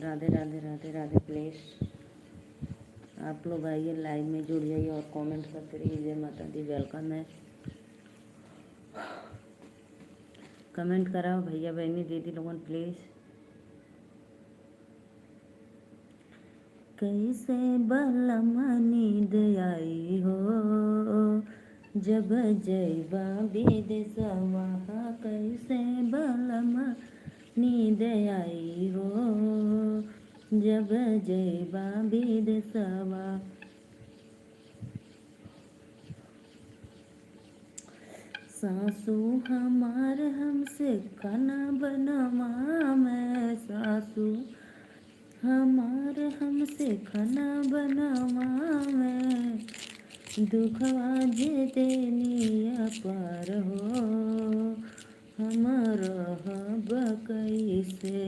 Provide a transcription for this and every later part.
Radhe Radhe Radhe Radhe. Please आप लोग आइए, लाइव में जुड़ जाइए और कमेंट करते रहिए। जय माता दी। वेलकम है। कमेंट कराओ भैया बहनी दीदी लोगन प्लीज़। कैसे बलम नींद आई हो जब जैबा विदेशवा, कैसे बलम नींद आई हो जब जैबा विदेशवा। सासू हमार हमसे खाना बनवा में, सासू हमार हमसे खाना बनवा में, दुखवा जे देनिया पार हो हमर हब कैसे,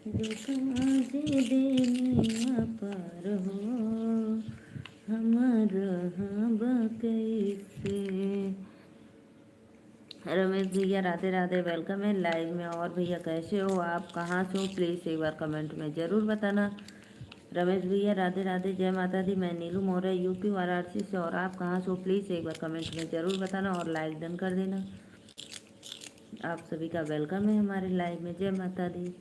दुखवा जे देनिया पार हो हमर हब कैसे। रमेश भैया राधे राधे। वेलकम है लाइव में। और भैया कैसे हो आप, कहाँ से हो, प्लीज़ एक बार कमेंट में ज़रूर बताना। रमेश भैया राधे राधे। जय माता दी। मैं नीलू मौर्य यूपी वाराणसी से। और आप कहाँ से हो प्लीज़ एक बार कमेंट में ज़रूर बताना और लाइक डन कर देना। आप सभी का वेलकम है हमारे लाइव में। जय माता दी।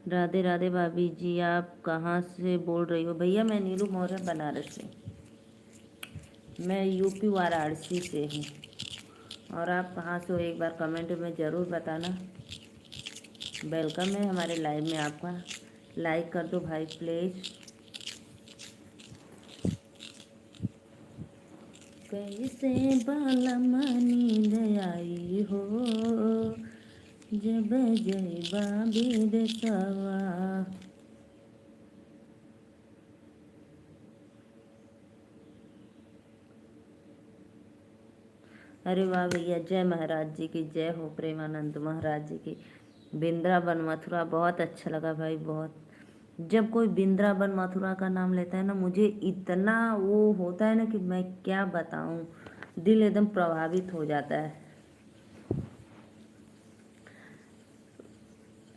राधे राधे भाभी जी। आप कहाँ से बोल रही हो भैया? मैं नीलू मौर्य बनारस से, मैं यूपी वाराणसी से हूँ। और आप कहाँ से हो एक बार कमेंट में ज़रूर बताना। वेलकम है हमारे लाइव में आपका। लाइक कर दो भाई प्लीज़। कैसे बालम नींद आई हो जब जैबा विदेशवा। अरे वाह भैया, जय महाराज जी की जय हो, प्रेमानंद महाराज जी की। वृंदावन मथुरा बहुत अच्छा लगा भाई, बहुत। जब कोई वृंदावन मथुरा का नाम लेता है ना, मुझे इतना वो होता है ना कि मैं क्या बताऊं, दिल एकदम प्रभावित हो जाता है।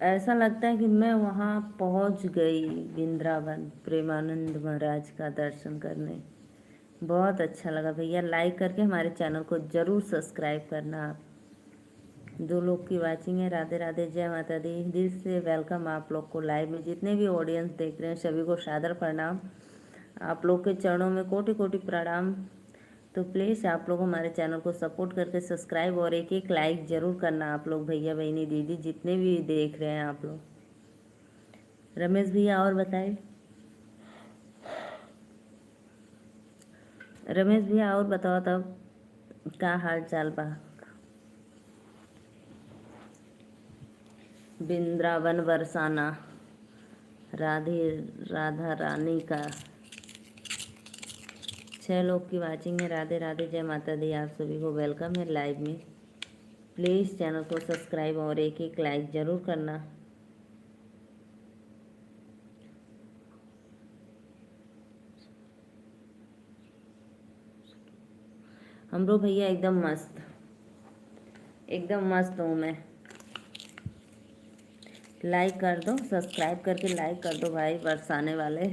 ऐसा लगता है कि मैं वहाँ पहुँच गई वृंदावन, प्रेमानंद महाराज का दर्शन करने। बहुत अच्छा लगा भैया। लाइक करके हमारे चैनल को ज़रूर सब्सक्राइब करना। आप जो लोग की वाचिंग है, राधे राधे। जय माता दी। दिल से वेलकम आप लोग को लाइव में। जितने भी ऑडियंस देख रहे हैं सभी को सादर प्रणाम। आप लोग के चरणों में कोटि कोटि प्रणाम। तो प्लीज़ आप लोग हमारे चैनल को सपोर्ट करके सब्सक्राइब और एक एक लाइक ज़रूर करना आप लोग, भैया बहनी दीदी जितने भी देख रहे हैं आप लोग। रमेश भैया और बताइए। रमेश भैया और बताओ तब क्या हाल चाल बा। वृंदावन बरसाना, राधे राधा रानी का 6 लोग की वाचिंग है। राधे राधे। जय माता दी। आप सभी को वेलकम है लाइव में। प्लीज़ चैनल को सब्सक्राइब और एक एक लाइक ज़रूर करना। हमरो भैया एकदम मस्त, एकदम मस्त हूँ मैं। लाइक कर दो, सब्सक्राइब करके लाइक कर दो भाई। बरसाने वाले,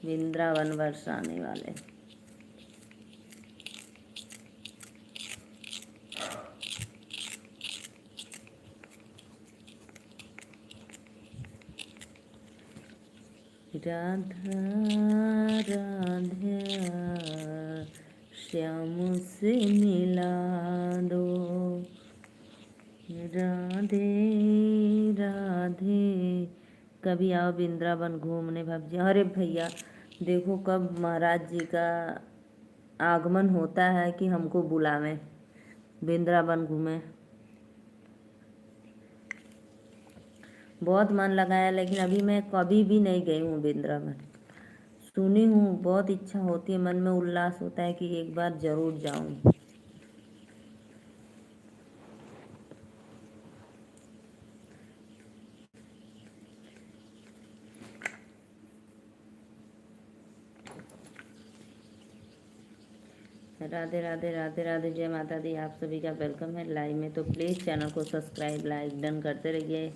वृंदावन बरसाने वाले। राधा राधा श्याम से मिला दो, राधे राधे। कभी आओ वृंदावन घूमने भाभी। अरे भैया देखो कब महाराज जी का आगमन होता है कि हमको बुलावें, वृंदावन घूमें। बहुत मन लगाया लेकिन अभी मैं कभी भी नहीं गई हूँ वृंदावन। सुनी हूँ, बहुत इच्छा होती है, मन में उल्लास होता है कि एक बार जरूर जाऊँ। राधे राधे राधे राधे, जय माता दी। आप सभी का वेलकम है लाइव में, तो प्लीज़ चैनल को सब्सक्राइब लाइक डन करते रहिए।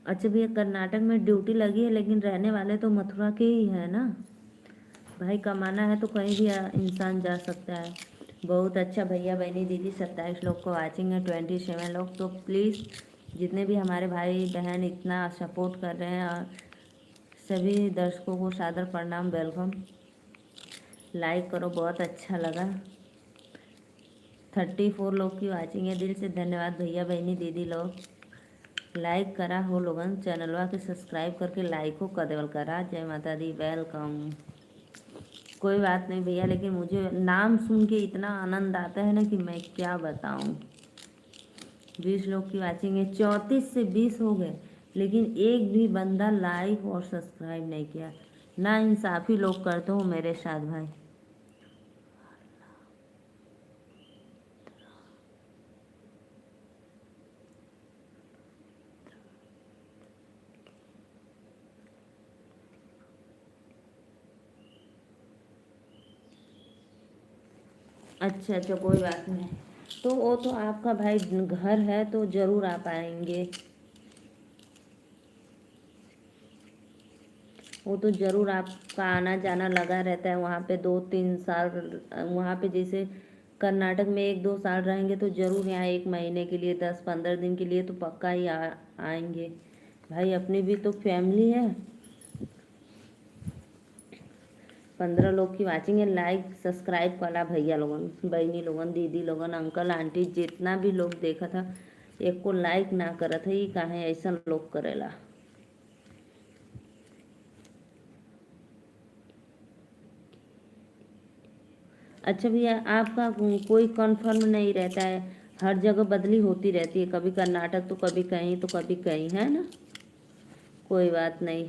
अच्छा भैया, कर्नाटक में ड्यूटी लगी है, लेकिन रहने वाले तो मथुरा के ही है ना भाई। कमाना है तो कहीं भी इंसान जा सकता है। बहुत अच्छा भैया बहनी दीदी, 27 लोग को वाचिंग है, 27 लोग। तो प्लीज़ जितने भी हमारे भाई बहन इतना सपोर्ट कर रहे हैं, और सभी दर्शकों को सादर प्रणाम, वेलकम। लाइक करो, बहुत अच्छा लगा। 34 लोग की वाचिंग है, दिल से धन्यवाद भैया बहनी दीदी लोग। लाइक करा हो लोगन, चैनलवा के सब्सक्राइब करके लाइक हो कदेवल करा। जय माता दी, वेलकम। कोई बात नहीं भैया, लेकिन मुझे नाम सुन के इतना आनंद आता है ना कि मैं क्या बताऊं। 20 लोग की वाचिंग है, 34 से 20 हो गए, लेकिन एक भी बंदा लाइक और सब्सक्राइब नहीं किया। ना इंसाफी लोग करते हो मेरे साथ भाई। अच्छा अच्छा, कोई बात नहीं। तो वो तो आपका भाई घर है, तो ज़रूर आप आएंगे। वो तो ज़रूर आपका आना जाना लगा रहता है वहाँ पे। 2-3 साल वहाँ पे, जैसे कर्नाटक में 1-2 साल रहेंगे तो ज़रूर यहाँ 1 महीने के लिए, 10-15 दिन के लिए तो पक्का ही आएंगे भाई। अपनी भी तो फैमिली है। 15 लोग की वाचिंग है। लाइक सब्सक्राइब करा भैया लोगन, बहनी लोगन, दीदी लोगन, अंकल आंटी, जितना भी लोग देखा था, एक को लाइक ना करत है, काहे ऐसा लोग करेला। अच्छा भैया, आपका कोई कंफर्म नहीं रहता है, हर जगह बदली होती रहती है, कभी कर्नाटक तो कभी कहीं तो कभी कहीं, है ना। कोई बात नहीं,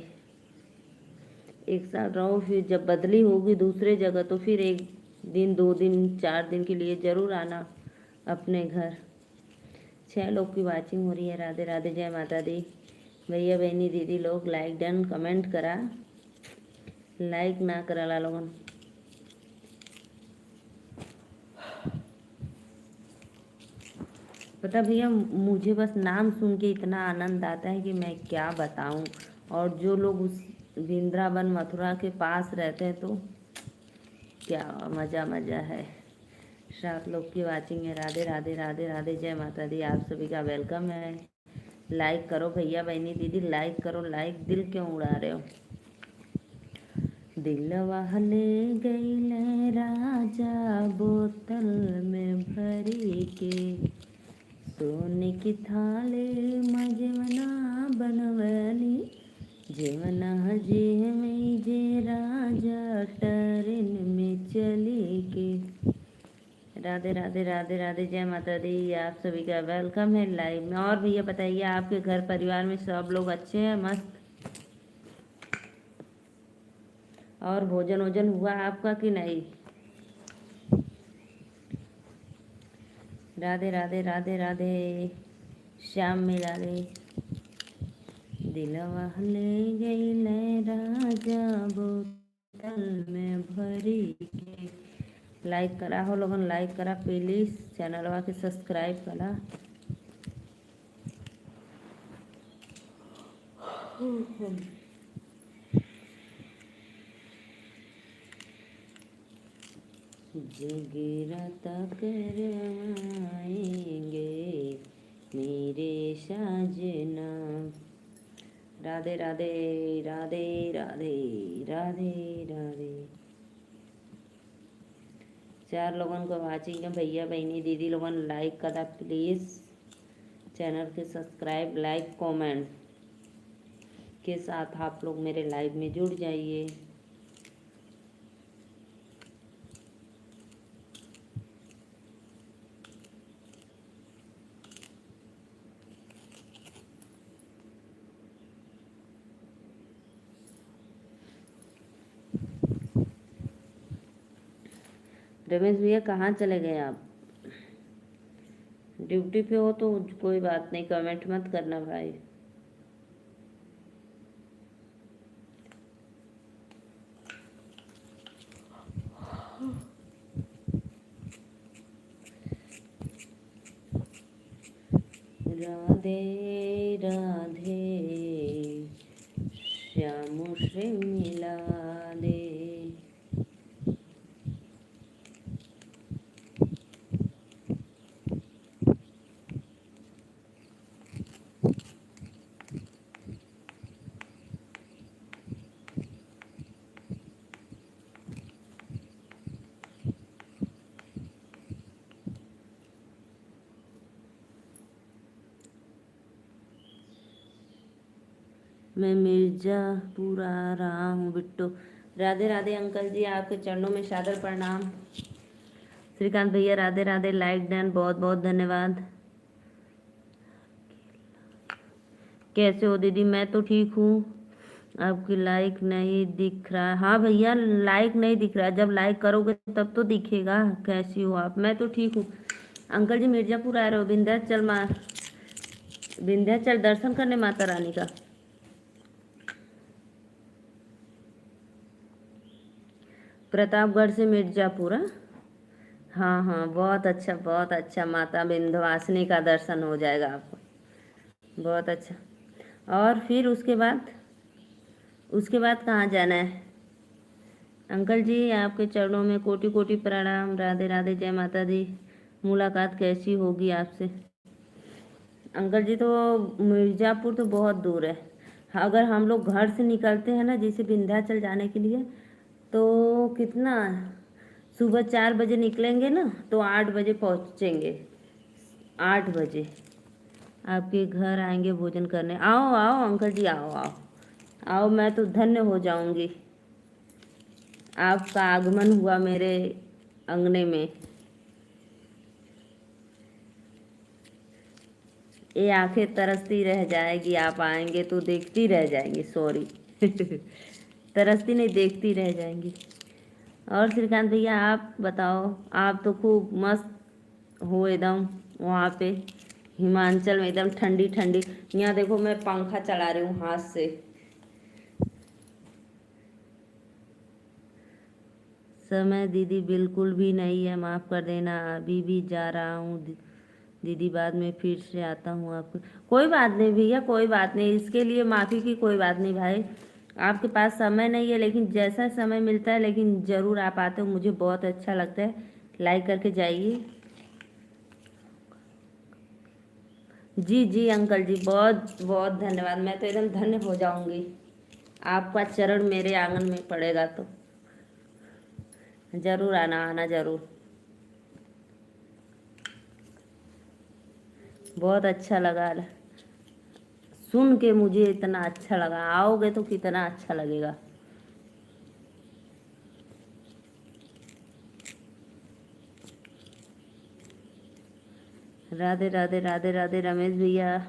1 साल रहो, फिर जब बदली होगी दूसरे जगह तो फिर 1 दिन 2 दिन 4 दिन के लिए ज़रूर आना अपने घर। 6 लोग की वाचिंग हो रही है। राधे राधे, जय माता दी। भैया बहनी दीदी लोग लाइक डन, कमेंट करा। लाइक ना करा लोगन। पता भैया, मुझे बस नाम सुन के इतना आनंद आता है कि मैं क्या बताऊं। और जो लोग उस वृंदावन मथुरा के पास रहते हैं तो क्या मज़ा मज़ा है। 7 लोग की वाचिंग है। राधे राधे राधे राधे, जय माता दी। आप सभी का वेलकम है। लाइक करो भैया बहनी दीदी, लाइक करो। लाइक दिल क्यों उड़ा रहे हो। दिलवा ले गई राजा बोतल में भरी के, सोने की थाली मजवना बनवली, जेवना जे में जे राजा ट्रेन में चली के। राधे राधे राधे राधे, जय माता दी। आप सभी का वेलकम है लाइव में। और भैया बताइए, आपके घर परिवार में सब लोग अच्छे हैं, मस्त। और भोजन वोजन हुआ आपका कि नहीं। राधे राधे राधे राधे, श्याम मिला रे। दिलवा ले गई ले राजा बोतल में भरी के। लाइक करा हो लोगन, लाइक करा प्लीज़, चैनलवा के सब्सक्राइब करा। जगराता करवाएंगे मेरे साजना। राधे राधे राधे राधे राधे राधे। 4 लोगन को वाचिंग है। भैया बहनी दीदी लोगन लाइक करा प्लीज़, चैनल के सब्सक्राइब लाइक कमेंट के साथ आप लोग मेरे लाइव में जुड़ जाइए। रमेश भैया कहाँ चले गए आप? ड्यूटी पे हो तो कोई बात नहीं, कमेंट मत करना भाई। राधे राधे श्याम श्री मिला दे। मैं मिर्जापुर आ रहा हूँ बिट्टू। राधे राधे अंकल जी, आपके चरणों में सादर प्रणाम। श्रीकांत भैया राधे राधे, लाइक डन, बहुत बहुत धन्यवाद। कैसे हो दीदी? मैं तो ठीक हूँ। आपकी लाइक नहीं दिख रहा। हाँ भैया, लाइक नहीं दिख रहा, जब लाइक करोगे तब तो दिखेगा। कैसी हो आप? मैं तो ठीक हूँ। अंकल जी मिर्जापुर आ रहे हो? विंध्याचल दर्शन करने माता रानी का। प्रतापगढ़ से मिर्जापुर? हाँ हाँ, बहुत अच्छा बहुत अच्छा। माता विंध्यवासिनी का दर्शन हो जाएगा आपको। बहुत अच्छा। और फिर उसके बाद कहाँ जाना है? अंकल जी आपके चरणों में कोटि कोटि प्रणाम। राधे राधे, जय माता दी। मुलाकात कैसी होगी आपसे? अंकल जी तो मिर्ज़ापुर तो बहुत दूर है। अगर हम लोग घर से निकलते हैं ना, जैसे विंध्याचल जाने के लिए, तो कितना, सुबह 4 बजे निकलेंगे ना तो 8 बजे पहुँचेंगे। 8 बजे आपके घर आएंगे भोजन करने। आओ आओ अंकल जी, आओ आओ आओ, मैं तो धन्य हो जाऊंगी। आपका आगमन हुआ मेरे अंगने में। ये आंखें तरसती रह जाएगी, आप आएंगे तो देखती रह जाएंगी। सॉरी तरसती नहीं, देखती रह जाएंगी। और श्रीकांत भैया आप बताओ, आप तो खूब मस्त हो एकदम वहाँ पे हिमाचल में, एकदम ठंडी ठंडी। यहाँ देखो मैं पंखा चला रही हूँ हाथ से। समय दीदी बिल्कुल भी नहीं है, माफ़ कर देना, अभी भी जा रहा हूँ दीदी, बाद में फिर से आता हूँ आपको। कोई बात नहीं भैया, कोई बात नहीं, इसके लिए माफ़ी की कोई बात नहीं भाई। आपके पास समय नहीं है, लेकिन जैसा समय मिलता है, लेकिन ज़रूर आप आते हो, मुझे बहुत अच्छा लगता है। लाइक करके जाइए। जी जी अंकल जी, बहुत बहुत धन्यवाद। मैं तो एकदम धन्य हो जाऊंगी, आपका चरण मेरे आंगन में पड़ेगा तो। ज़रूर आना, आना ज़रूर। बहुत अच्छा लगा सुन के, मुझे इतना अच्छा लगा। आओगे तो कितना अच्छा लगेगा। राधे राधे राधे राधे रमेश भैया।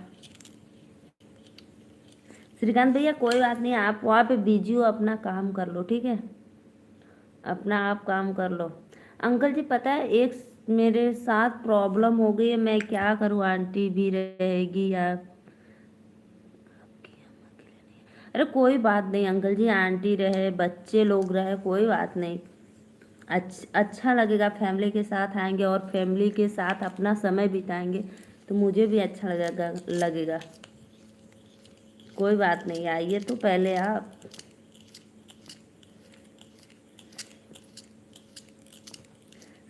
श्रीकांत भैया कोई बात नहीं, आप वहाँ पे बिजी हो, अपना काम कर लो, ठीक है? अपना आप काम कर लो। अंकल जी पता है, एक मेरे साथ प्रॉब्लम हो गई है, मैं क्या करूँ? आंटी भी रहेगी या? अरे कोई बात नहीं अंकल जी, आंटी रहे, बच्चे लोग रहे, कोई बात नहीं। अच्छा लगेगा, फैमिली के साथ आएंगे और फैमिली के साथ अपना समय बिताएंगे तो मुझे भी अच्छा लगेगा। कोई बात नहीं, आइए तो पहले आप।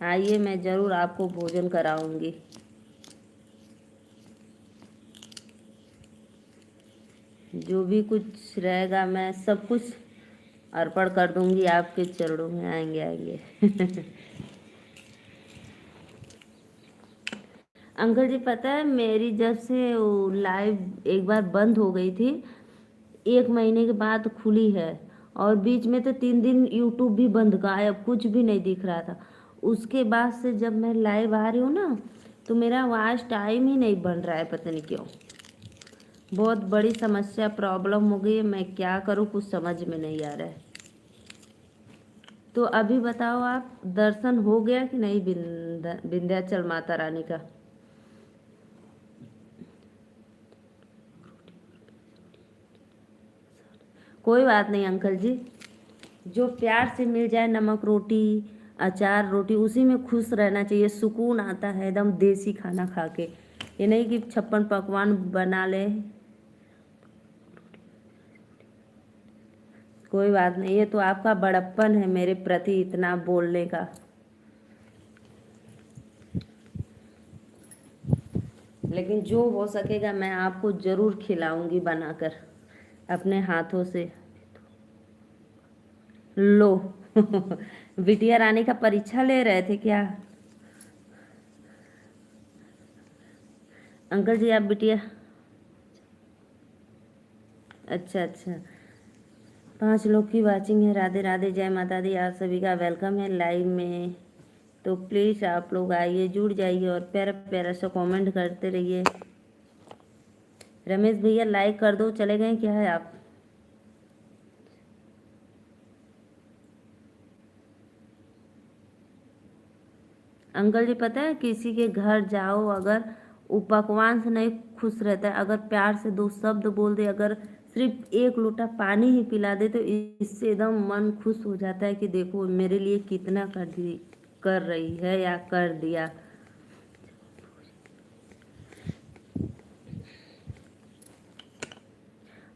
आइए, मैं ज़रूर आपको भोजन कराऊंगी। जो भी कुछ रहेगा मैं सब कुछ अर्पण कर दूंगी आपके चरणों में। आएंगे आएंगे अंकल जी पता है, मेरी जब से वो लाइव एक बार बंद हो गई थी, 1 महीने के बाद खुली है, और बीच में तो 3 दिन यूट्यूब भी बंद, गायब, कुछ भी नहीं दिख रहा था। उसके बाद से जब मैं लाइव आ रही हूँ ना, तो मेरा वॉच टाइम ही नहीं बन रहा है, पता नहीं क्यों। बहुत बड़ी समस्या, प्रॉब्लम हो गई है, मैं क्या करूँ कुछ समझ में नहीं आ रहा है। तो अभी बताओ आप, दर्शन हो गया कि नहीं विंध्याचल माता रानी का? कोई बात नहीं अंकल जी, जो प्यार से मिल जाए नमक रोटी, अचार रोटी, उसी में खुश रहना चाहिए। सुकून आता है एकदम देसी खाना खा के। ये नहीं कि 56 पकवान बना ले। कोई बात नहीं, ये तो आपका बड़प्पन है मेरे प्रति इतना बोलने का। लेकिन जो हो सकेगा मैं आपको ज़रूर खिलाऊंगी बनाकर अपने हाथों से। लो बिटिया रानी का परीक्षा ले रहे थे क्या अंकल जी आप बिटिया? अच्छा अच्छा, 5 लोग की वाचिंग है। राधे राधे, जय माता दी, आप सभी का वेलकम है लाइव में। तो प्लीज़ आप लोग आइए, जुड़ जाइए और प्यारा प्यारा सा कमेंट करते रहिए। रमेश भैया लाइक कर दो, चले गए क्या है आप? अंकल जी पता है, किसी के घर जाओ अगर वो पकवान से नहीं खुश रहता है, अगर प्यार से 2 शब्द बोल दे, अगर सिर्फ 1 लोटा पानी ही पिला दे, तो इससे एकदम मन खुश हो जाता है कि देखो मेरे लिए कितना कर रही है या कर दिया।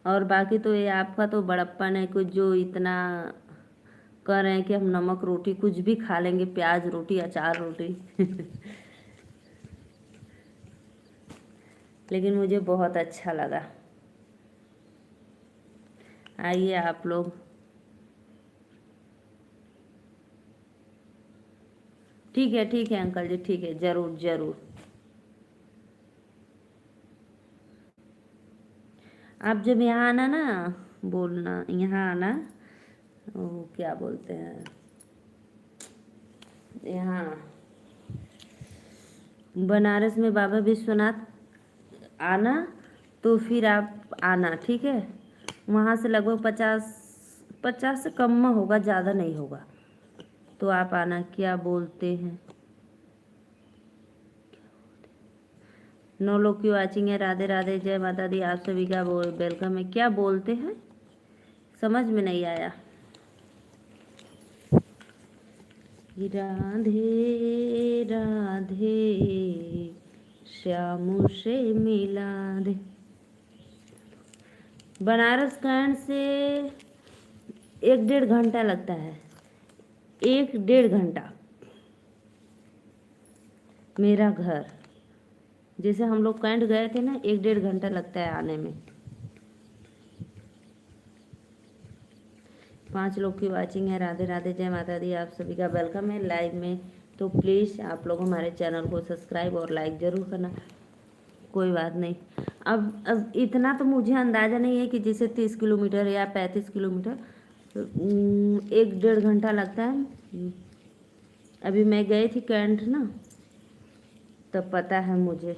और बाकी तो ये आपका तो बड़प्पन है कुछ, जो इतना कर रहे हैं कि हम नमक रोटी कुछ भी खा लेंगे, प्याज रोटी अचार रोटी लेकिन मुझे बहुत अच्छा लगा। आइए आप लोग। ठीक है अंकल जी, ठीक है, ज़रूर ज़रूर। आप जब यहाँ आना ना, बोलना यहाँ आना, वो क्या बोलते हैं यहाँ, बनारस में बाबा विश्वनाथ आना, तो फिर आप आना, ठीक है? वहाँ से लगभग 50 50 से कम में होगा, ज़्यादा नहीं होगा। तो आप आना। क्या बोलते हैं? 9 लोग की वाचिंग है। राधे राधे, जय माता दी, आप सभी का वेलकम है। क्या बोलते हैं समझ में नहीं आया। राधे राधे श्याम से मिला दे। बनारस कैंट से 1 डेढ़ घंटा लगता है, 1 डेढ़ घंटा। मेरा घर, जैसे हम लोग कैंट गए थे ना, 1 डेढ़ घंटा लगता है आने में। 5 लोग की वाचिंग है। राधे राधे, जय माता दी, आप सभी का वेलकम है लाइव में। तो प्लीज़ आप लोग हमारे चैनल को सब्सक्राइब और लाइक ज़रूर करना। कोई बात नहीं, अब इतना तो मुझे अंदाज़ा नहीं है कि जैसे 30 किलोमीटर या 35 किलोमीटर 1 डेढ़ घंटा लगता है। अभी मैं गई थी कैंट ना, तब पता है मुझे।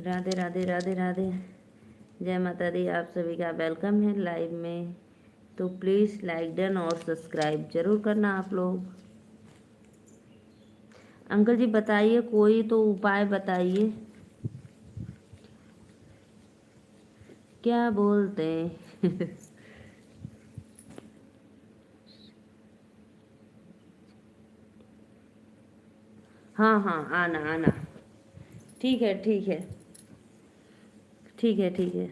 राधे राधे राधे राधे, जय माता दी, आप सभी का वेलकम है लाइव में। तो प्लीज़ लाइक डन और सब्सक्राइब ज़रूर करना आप लोग। अंकल जी बताइए, कोई तो उपाय बताइए। क्या बोलते हैं हाँ हाँ, आना आना। ठीक है ठीक है ठीक है ठीक है।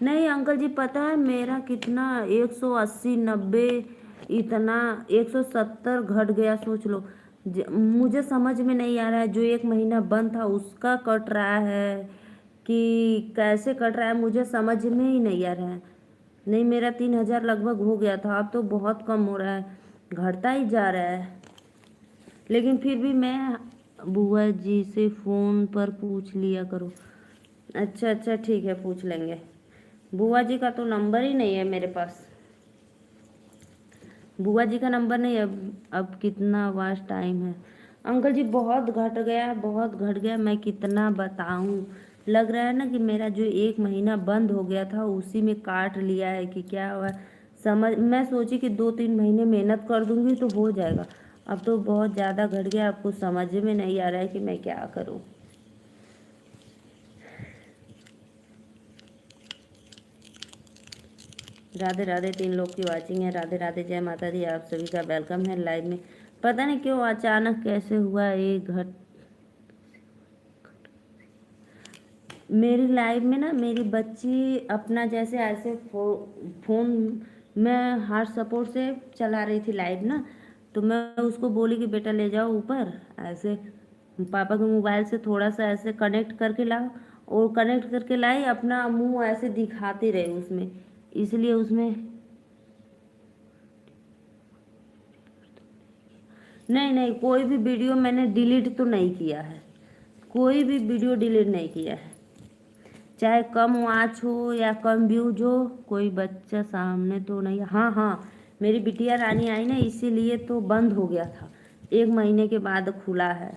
नहीं अंकल जी, पता है मेरा कितना, 180 90 इतना, 170 घट गया, सोच लो। मुझे समझ में नहीं आ रहा है, जो 1 महीना बंद था उसका कट रहा है कि कैसे कट रहा है, मुझे समझ में ही नहीं आ रहा है। नहीं, मेरा 3,000 लगभग हो गया था, अब तो बहुत कम हो रहा है, घटता ही जा रहा है। लेकिन फिर भी मैं बुआ जी से फ़ोन पर पूछ लिया करो। अच्छा अच्छा ठीक है, पूछ लेंगे। बुआ जी का तो नंबर ही नहीं है मेरे पास, बुआ जी का नंबर नहीं है। अब कितना वास्ट टाइम है, अंकल जी बहुत घट गया, बहुत घट गया, मैं कितना बताऊं। लग रहा है ना कि मेरा जो 1 महीना बंद हो गया था उसी में काट लिया है कि क्या हुआ। समझ मैं सोची कि 2-3 महीने मेहनत कर दूंगी तो हो जाएगा। अब तो बहुत ज़्यादा घट गया, आपको समझ में नहीं आ रहा है कि मैं क्या करूं। राधे राधे, 3 लोग की वाचिंग है। राधे राधे, जय माता दी, आप सभी का वेलकम है लाइव में। पता नहीं क्यों अचानक कैसे हुआ ये घट। मेरी लाइव में ना मेरी बच्ची अपना जैसे ऐसे फोन में हार्ट सपोर्ट से चला रही थी लाइव ना, तो मैं उसको बोली कि बेटा ले जाओ ऊपर, ऐसे पापा के मोबाइल से थोड़ा सा ऐसे कनेक्ट करके लाओ। और कनेक्ट करके लाई, अपना मुंह ऐसे दिखाती रही उसमें, इसलिए उसमें। नहीं नहीं, कोई भी वीडियो मैंने डिलीट तो नहीं किया है, कोई भी वीडियो डिलीट नहीं किया है। चाहे कम वॉच हो या कम व्यूज हो, कोई बच्चा सामने तो नहीं। हाँ हाँ, मेरी बिटिया रानी आई ना, इसीलिए तो बंद हो गया था। 1 महीने के बाद खुला है,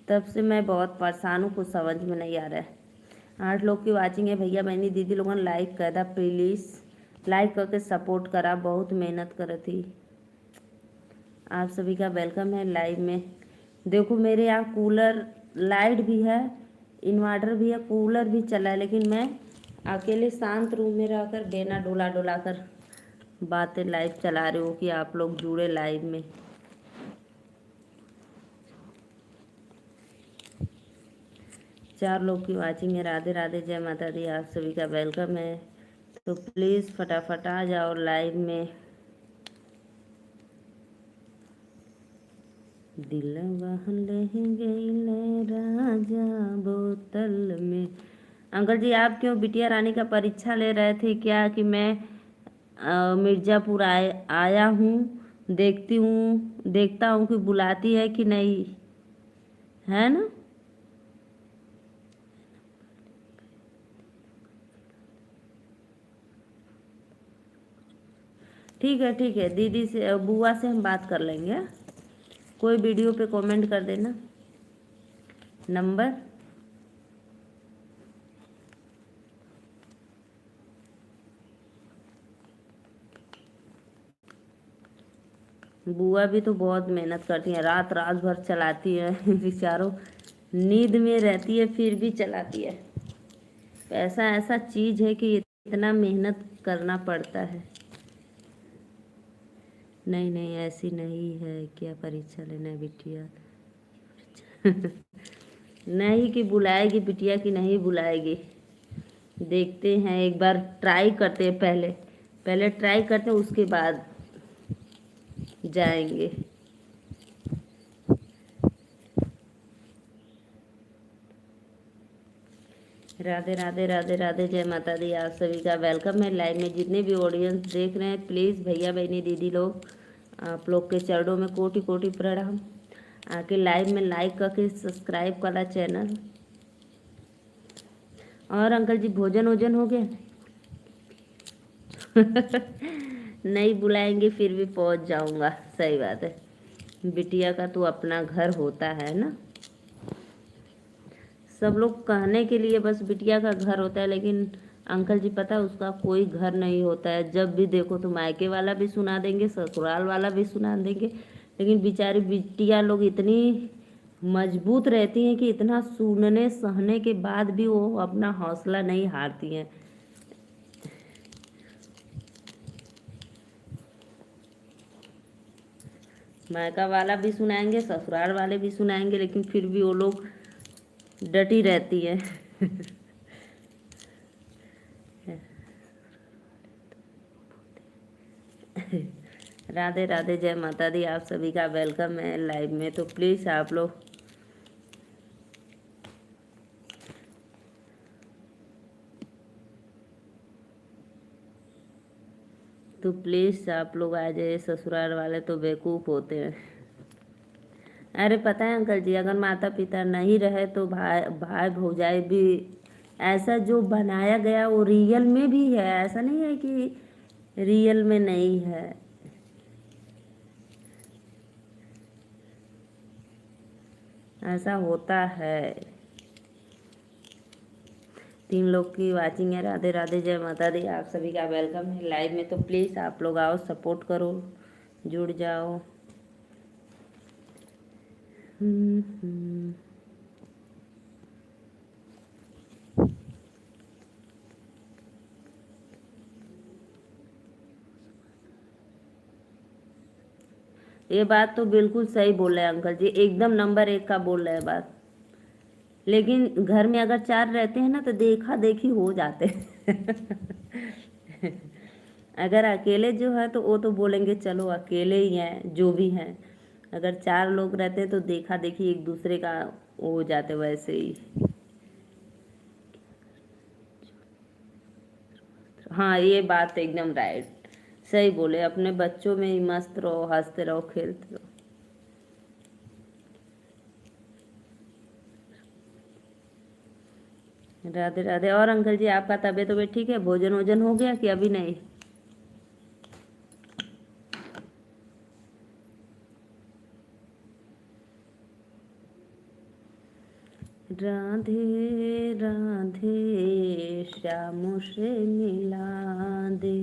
तब से मैं बहुत परेशान हूँ, कुछ समझ में नहीं आ रहा है। 8 लोग की वाचिंग है, भैया बहनी दीदी लोगों ने लाइक कर दा प्लीज़, लाइक करके सपोर्ट करा, बहुत मेहनत कर थी। आप सभी का वेलकम है लाइव में। देखो मेरे यहाँ कूलर, लाइट भी है, इन्वर्टर भी है, कूलर भी चला है, लेकिन मैं अकेले शांत रूम में रहकर बेना डोला डोला कर बातें लाइव चला रही हूँ कि आप लोग जुड़े लाइव में। चार लोग की वाचिंग है। राधे राधे, जय माता दी, आप सभी का वेलकम है। तो प्लीज़ फटाफट आ जाओ लाइव में। दिल बहन ले राजा बोतल में। अंकल जी आप क्यों बिटिया रानी का परीक्षा ले रहे थे क्या, कि मैं मिर्ज़ापुर आया हूँ, देखता हूँ कि बुलाती है कि नहीं, है ना। ठीक है दीदी से, बुआ से हम बात कर लेंगे। कोई वीडियो पे कमेंट कर देना नंबर। बुआ भी तो बहुत मेहनत करती हैं, रात रात भर चलाती है बेचारों, नींद में रहती है फिर भी चलाती है। पैसा ऐसा चीज है कि इतना मेहनत करना पड़ता है। नहीं नहीं, ऐसी नहीं है, क्या परीक्षा लेना है बिटिया नहीं कि बुलाएगी बिटिया कि नहीं बुलाएगी, देखते हैं, एक बार ट्राई करते हैं, पहले पहले ट्राई करते हैं उसके बाद जाएंगे। राधे राधे, राधे राधे, जय माता दी, आप सभी का वेलकम है लाइव में। जितने भी ऑडियंस देख रहे हैं प्लीज़ भैया बहनी दीदी लोग, आप लोग के चरणों में कोटि कोटि प्रणाम। आके लाइव में लाइक करके सब्सक्राइब करा चैनल। और अंकल जी भोजन वोजन हो गया नहीं बुलाएंगे फिर भी पहुंच जाऊंगा, सही बात है, बिटिया का तो अपना घर होता है ना। सब लोग कहने के लिए बस बिटिया का घर होता है, लेकिन अंकल जी पता है उसका कोई घर नहीं होता है। जब भी देखो तो मायके वाला भी सुना देंगे, ससुराल वाला भी सुना देंगे, लेकिन बेचारी बिटिया लोग इतनी मजबूत रहती हैं कि इतना सुनने सहने के बाद भी वो अपना हौसला नहीं हारती हैं। मायका वाला भी सुनाएंगे, ससुराल वाले भी सुनाएंगे, लेकिन फिर भी वो लोग डटी रहती है राधे राधे, जय माता दी, आप सभी का वेलकम है लाइव में। तो प्लीज़ आप लोग आ जाइए, ससुराल वाले तो बेवकूफ़ होते हैं। अरे पता है अंकल जी, अगर माता पिता नहीं रहे तो भाई भाई भौजाई भी, ऐसा जो बनाया गया वो रियल में भी है, ऐसा नहीं है कि रियल में नहीं है। ऐसा होता है। 3 लोग की वाचिंग है। राधे राधे, जय माता दी। आप सभी का वेलकम है लाइव में। तो प्लीज़ आप लोग आओ, सपोर्ट करो, जुड़ जाओ। हम्म। ये बात तो बिल्कुल सही बोल रहे हैं अंकल जी, एकदम नंबर 1 का बोल रहे हैं बात। लेकिन घर में अगर 4 रहते हैं ना तो देखा देखी हो जाते हैं। अगर अकेले जो है तो वो तो बोलेंगे चलो अकेले ही हैं जो भी हैं। अगर 4 लोग रहते हैं तो देखा देखी एक दूसरे का हो जाते वैसे ही। हाँ, ये बात एकदम राइट, सही बोले। अपने बच्चों में ही मस्त रहो, हंसते रहो, खेलते रहो। राधे राधे। और अंकल जी आपका तबीयत वबीयत ठीक है? भोजन वोजन हो गया कि अभी नहीं? राधे राधे श्याम से मिला दे।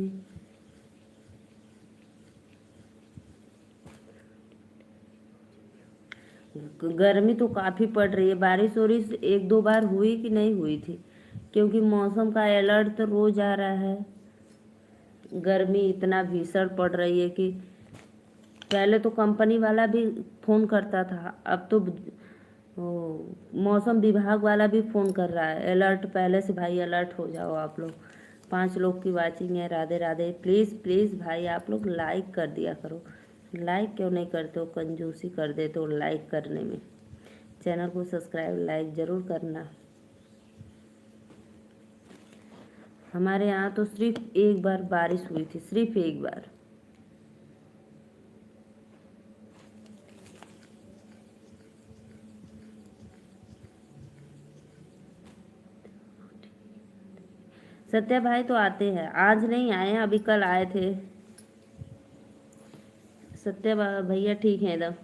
गर्मी तो काफ़ी पड़ रही है। बारिश वारिश 1-2 बार हुई कि नहीं हुई थी? क्योंकि मौसम का अलर्ट तो रोज आ रहा है। गर्मी इतना भीषण पड़ रही है कि पहले तो कंपनी वाला भी फ़ोन करता था, अब तो मौसम विभाग वाला भी फ़ोन कर रहा है अलर्ट पहले से। भाई अलर्ट हो जाओ आप लोग। 5 लोग की वाचिंग है। राधे राधे। प्लीज़ प्लीज़ भाई आप लोग लाइक कर दिया करो। लाइक क्यों नहीं करते हो? कंजूसी कर देते हो लाइक करने में। चैनल को सब्सक्राइब लाइक ज़रूर करना। हमारे यहाँ तो सिर्फ एक बार बारिश हुई थी, सिर्फ एक बार। सत्या भाई तो आते हैं, आज नहीं आए हैं, अभी कल आए थे। सत्या भैया ठीक है एकदम।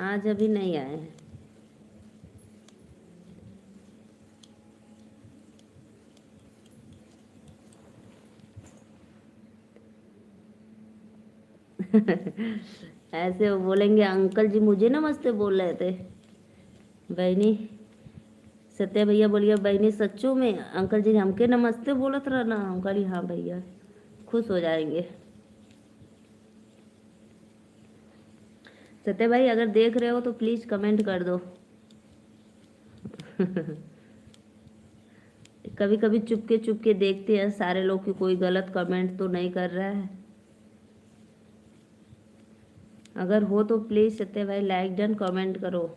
आज अभी नहीं आए हैं। ऐसे वो बोलेंगे अंकल जी मुझे नमस्ते बोल रहे थे। बहनी सत्या भैया बोलिए, बहनी सच्चों में अंकल जी हमके नमस्ते बोलत रहा ना? हम कही हाँ भैया, खुश हो जाएंगे। सत्या भाई अगर देख रहे हो तो प्लीज़ कमेंट कर दो। कभी कभी चुपके चुपके देखते हैं सारे लोग कि कोई गलत कमेंट तो नहीं कर रहा है। अगर हो तो प्लीज़ सत्या भाई लाइक डन कमेंट करो।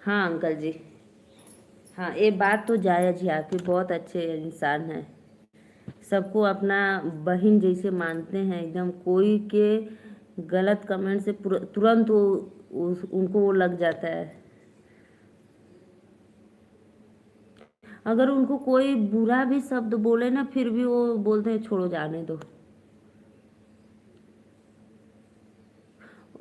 हाँ अंकल जी। हाँ ये बात तो जायज़ है, आपकी बहुत अच्छे इंसान हैं। सबको अपना बहन जैसे मानते हैं एकदम। कोई के गलत कमेंट से तुरंत वो उनको वो लग जाता है। अगर उनको कोई बुरा भी शब्द बोले ना फिर भी वो बोलते हैं छोड़ो जाने दो।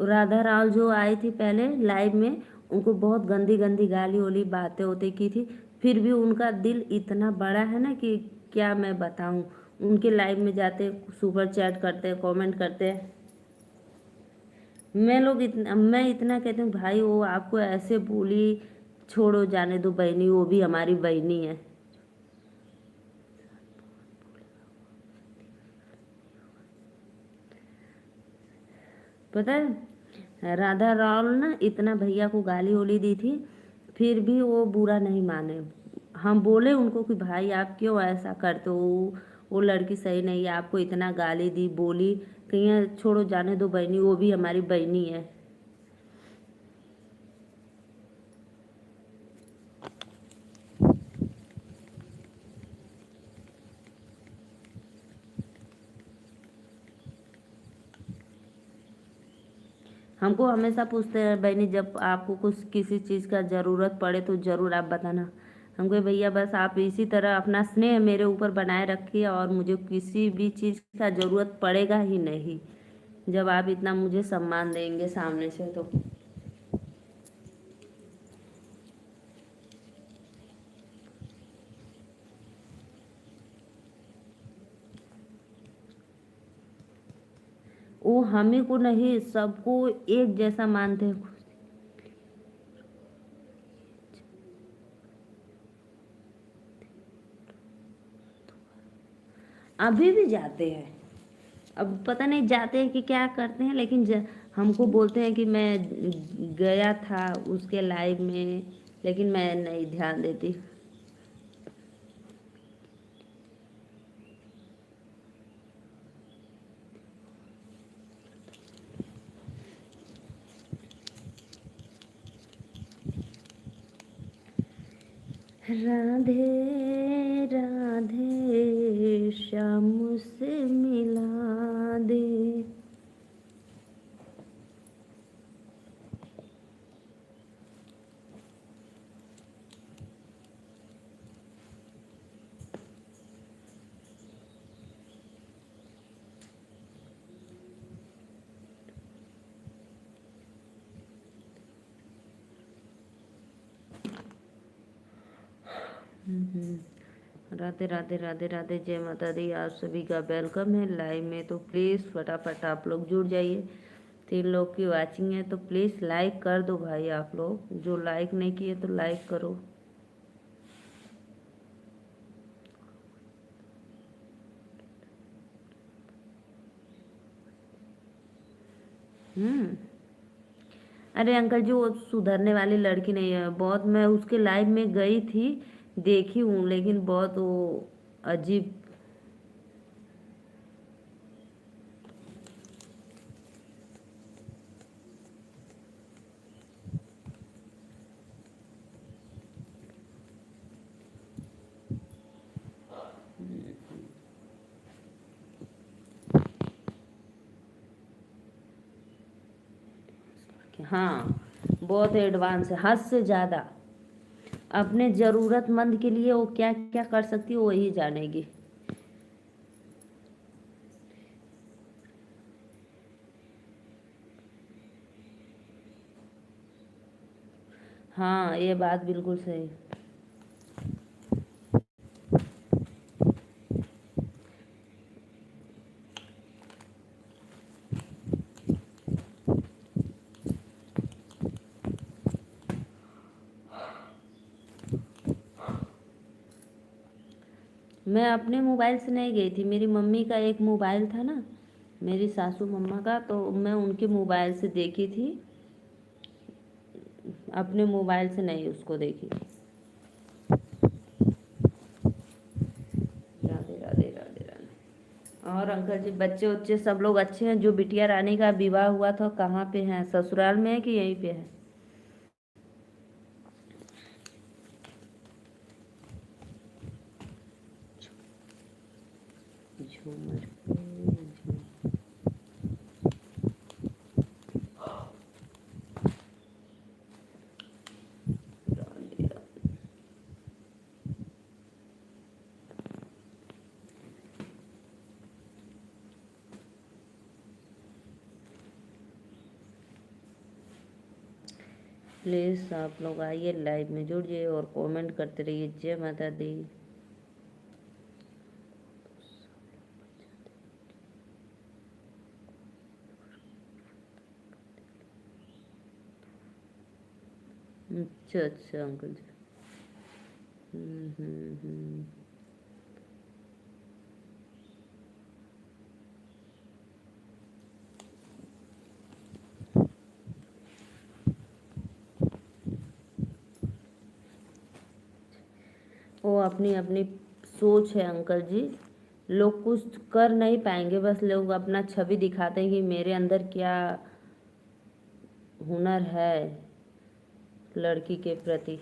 राधा राव जो आई थी पहले लाइव में, उनको बहुत गंदी गंदी गाली वाली बातें होती की थी, फिर भी उनका दिल इतना बड़ा है ना कि क्या मैं बताऊं। उनके लाइव में जाते, सुपर चैट करते, कमेंट करते हैं। मैं इतना कहती हूँ भाई वो आपको ऐसे बोली, छोड़ो जाने दो बहनी, वो भी हमारी बहनी है। पता है राधा राव ना इतना भैया को गाली वाली दी थी, फिर भी वो बुरा नहीं माने। हम बोले उनको कि भाई आप क्यों ऐसा करते हो, वो लड़की सही नहीं है, आपको इतना गाली दी बोली, कहीं छोड़ो जाने दो बहनी, वो भी हमारी बहनी है। हमको हमेशा पूछते हैं बहनी, जब आपको कुछ किसी चीज़ का ज़रूरत पड़े तो ज़रूर आप बताना। हम कहे भैया बस आप इसी तरह अपना स्नेह मेरे ऊपर बनाए रखिए और मुझे किसी भी चीज़ का ज़रूरत पड़ेगा ही नहीं, जब आप इतना मुझे सम्मान देंगे सामने से तो। वो हमें को नहीं, सबको एक जैसा मानते हैं। अभी भी जाते हैं, अब पता नहीं जाते हैं कि क्या करते हैं, लेकिन हमको बोलते हैं कि मैं गया था उसके लाइव में, लेकिन मैं नहीं ध्यान देती। राधे राधे श्याम से मिला दे। राधे राधे राधे राधे, जय माता दी। आप सभी का वेलकम है लाइव में, तो प्लीज़ फटाफट आप लोग जुड़ जाइए। 3 लोग की वाचिंग है तो प्लीज़ लाइक कर दो भाई, आप लोग जो लाइक नहीं किए तो लाइक करो। हम्म। अरे अंकल जी, वो सुधरने वाली लड़की नहीं है बहुत, मैं उसके लाइव में गई थी, देखी हूँ, लेकिन बहुत वो अजीब। हाँ, बहुत एडवांस है, हद से ज़्यादा। अपने ज़रूरतमंद के लिए वो क्या क्या कर सकती है वही जानेगी। हाँ, ये बात बिल्कुल सही। मैं अपने मोबाइल से नहीं गई थी, मेरी मम्मी का एक मोबाइल था ना, मेरी सासू मम्मा का, तो मैं उनके मोबाइल से देखी थी, अपने मोबाइल से नहीं उसको देखी। राधे राधे राधे राधे। और अंकल जी, बच्चे उच्चे सब लोग अच्छे हैं? जो बिटिया रानी का विवाह हुआ था कहाँ पे हैं, ससुराल में है कि यहीं पे है? झूमर प्लीज़ आप लोग आइए, लाइव में जुड़ जाइए और कमेंट करते रहिए। जय माता दी। अच्छा अच्छा अंकल जी। हम्म। वो अपनी अपनी सोच है अंकल जी, लोग कुछ कर नहीं पाएंगे, बस लोग अपना छवि दिखाते हैं कि मेरे अंदर क्या हुनर है लड़की के प्रति।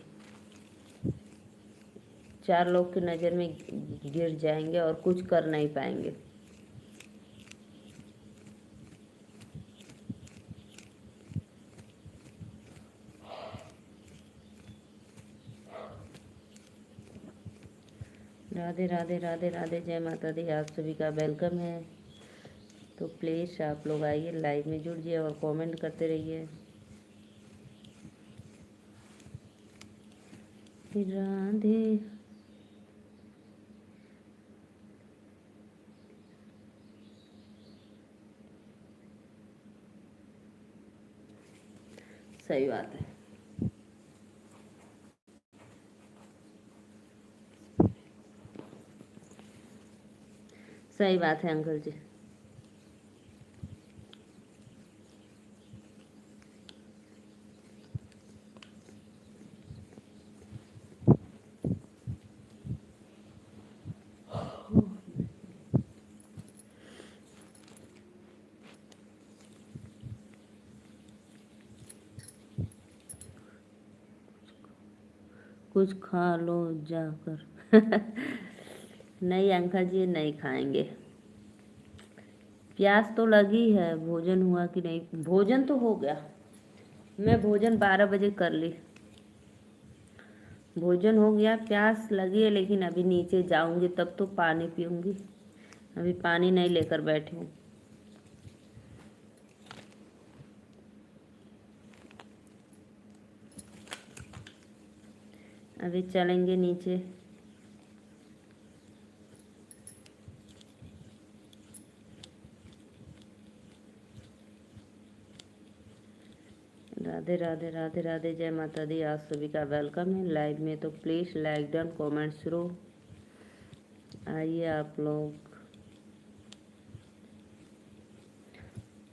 4 लोग की नज़र में गिर जाएंगे और कुछ कर नहीं पाएंगे। राधे राधे राधे राधे, जय माता दी। आप सभी का वेलकम है। तो प्लीज़ आप लोग आइए, लाइव में जुड़िए और कमेंट करते रहिए। राधे सही बात है, सही बात है अंकल जी। कुछ खा लो जाकर। नहीं अंकल जी, नहीं खाएंगे। प्यास तो लगी है। भोजन हुआ कि नहीं? भोजन तो हो गया। मैं भोजन 12 बजे कर ली। भोजन हो गया, प्यास लगी है, लेकिन अभी नीचे जाऊंगी तब तो पानी पीऊंगी। अभी पानी नहीं लेकर बैठी हूँ। अभी चलेंगे नीचे। राधे राधे राधे राधे, जय माता दी। आप सभी का वेलकम है लाइव में। तो प्लीज़ लाइक डन, कमेंट शुरू। आइए आप लोग।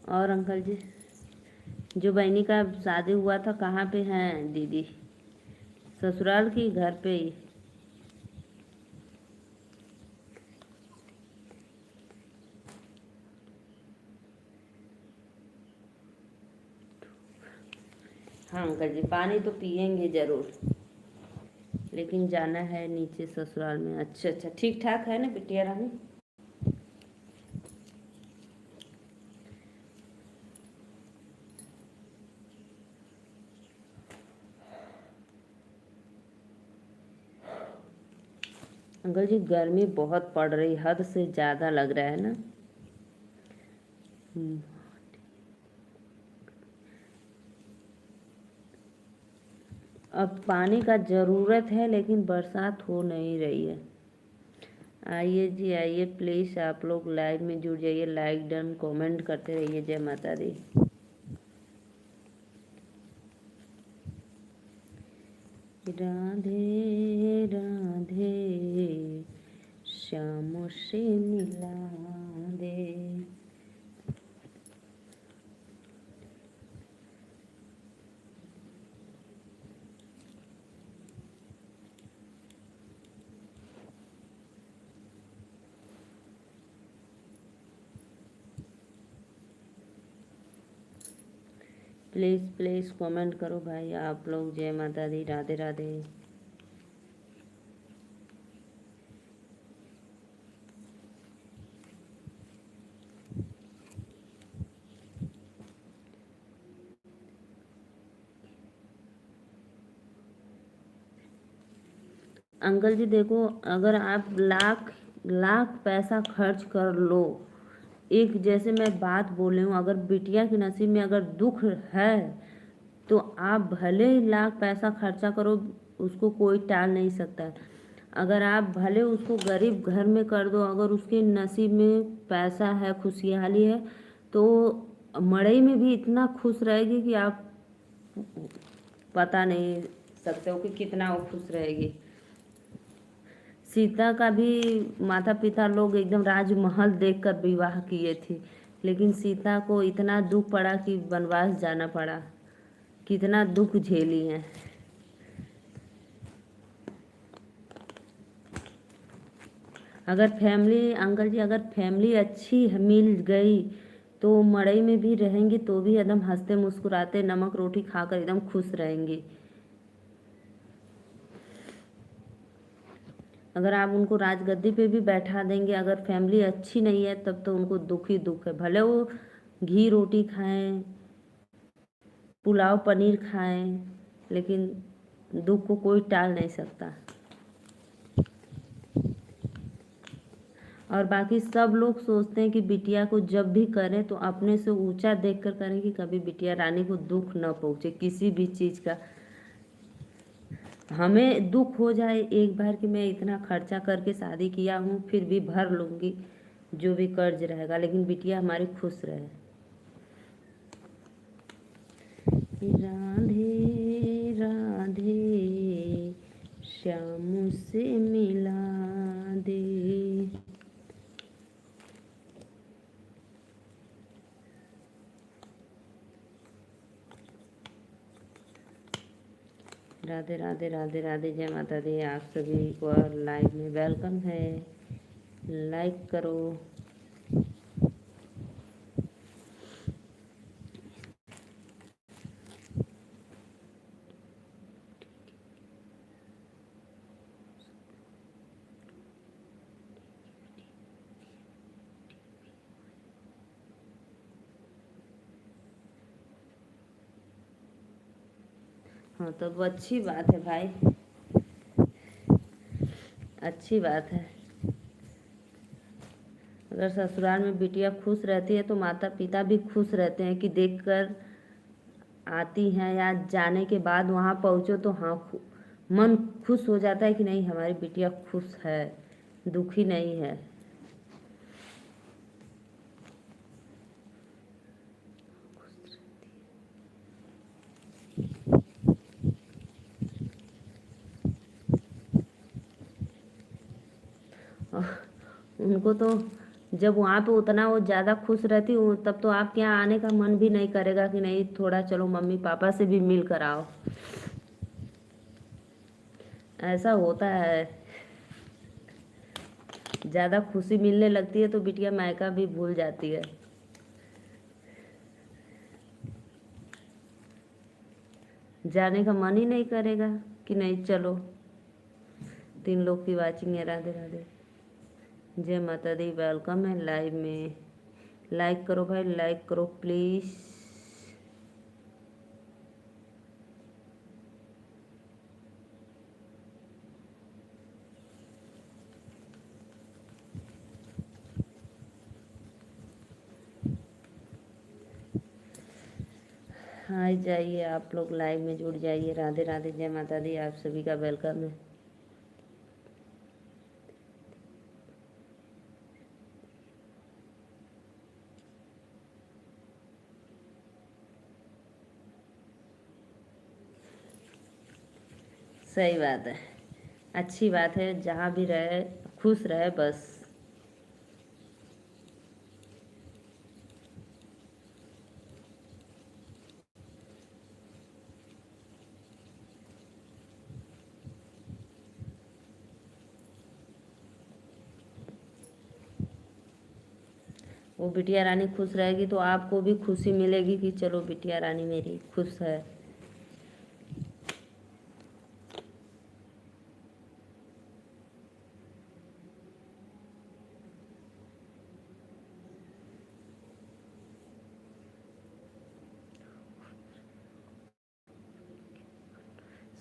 और अंकल जी, जो बहनी का शादी हुआ था, कहाँ पे हैं दीदी? ससुराल की घर पे ही? हाँ अंकल जी, पानी तो पियेंगे ज़रूर, लेकिन जाना है नीचे ससुराल में। अच्छा अच्छा, ठीक ठाक है ना बिटिया रानी? अंकल जी, गर्मी बहुत पड़ रही, हद से ज़्यादा लग रहा है ना। हम्म, अब पानी का ज़रूरत है, लेकिन बरसात हो नहीं रही है। आइए जी आइए, प्लीज़ आप लोग लाइव में जुड़ जाइए, लाइक डन कमेंट करते रहिए। जय माता दी। राधे राधे, श्याम से मिला दे। प्लीज़ प्लीज़ कमेंट करो भाई आप लोग। जय माता दी, राधे राधे। अंकल जी देखो, अगर आप लाख लाख पैसा खर्च कर लो, एक जैसे मैं बात बोले हूँ, अगर बिटिया के नसीब में अगर दुख है तो आप भले ही लाख पैसा खर्चा करो, उसको कोई टाल नहीं सकता है। अगर आप भले उसको गरीब घर में कर दो, अगर उसके नसीब में पैसा है, खुशहाली है, तो मड़ई में भी इतना खुश रहेगी कि आप बता नहीं सकते हो कि कितना वो खुश रहेगी। सीता का भी माता पिता लोग एकदम राजमहल देखकर विवाह किए थे, लेकिन सीता को इतना दुख पड़ा कि वनवास जाना पड़ा। कितना दुख झेली है। अगर फैमिली अंकल जी, अगर फैमिली अच्छी मिल गई तो मड़ई में भी रहेंगी तो भी एकदम हंसते मुस्कुराते नमक रोटी खाकर एकदम खुश रहेंगी। अगर आप उनको राजगद्दी पे भी बैठा देंगे, अगर फैमिली अच्छी नहीं है तब तो उनको दुख ही दुख है। भले वो घी रोटी खाएं, पुलाव पनीर खाएं, लेकिन दुख को कोई टाल नहीं सकता। और बाकी सब लोग सोचते हैं कि बिटिया को जब भी करें तो अपने से ऊंचा देखकर करें कि कभी बिटिया रानी को दुख न पहुंचे किसी भी चीज़ का। हमें दुख हो जाए एक बार कि मैं इतना खर्चा करके शादी किया हूँ, फिर भी भर लूँगी जो भी कर्ज रहेगा, लेकिन बिटिया हमारी खुश रहे। राधे राधे श्याम से मिला दे। राधे राधे राधे राधे, जय माता दी। आप सभी को लाइव में वेलकम है। लाइक करो। हाँ तो अच्छी बात है भाई, अच्छी बात है। अगर ससुराल में बिटिया खुश रहती है तो माता पिता भी खुश रहते हैं कि देखकर आती हैं, या जाने के बाद वहाँ पहुँचो तो हाँ मन खुश हो जाता है कि नहीं हमारी बिटिया खुश है, दुखी नहीं है। उनको तो जब वहाँ पे उतना वो ज़्यादा खुश रहती हूँ तब तो आपके यहाँ आने का मन भी नहीं करेगा कि नहीं थोड़ा चलो मम्मी पापा से भी मिल कर आओ। ऐसा होता है, ज़्यादा खुशी मिलने लगती है तो बिटिया मायका भी भूल जाती है। जाने का मन ही नहीं करेगा कि नहीं चलो। 3 लोग की वाचिंग है। राधे राधे, जय माता दी। वेलकम है लाइव में। लाइक करो भाई, लाइक करो प्लीज़। हाँ जाइए आप लोग लाइव में जुड़ जाइए। राधे राधे, जय माता दी। आप सभी का वेलकम है। सही बात है, अच्छी बात है, जहाँ भी रहे खुश रहे बस। वो बिटिया रानी खुश रहेगी तो आपको भी खुशी मिलेगी कि चलो बिटिया रानी मेरी खुश है।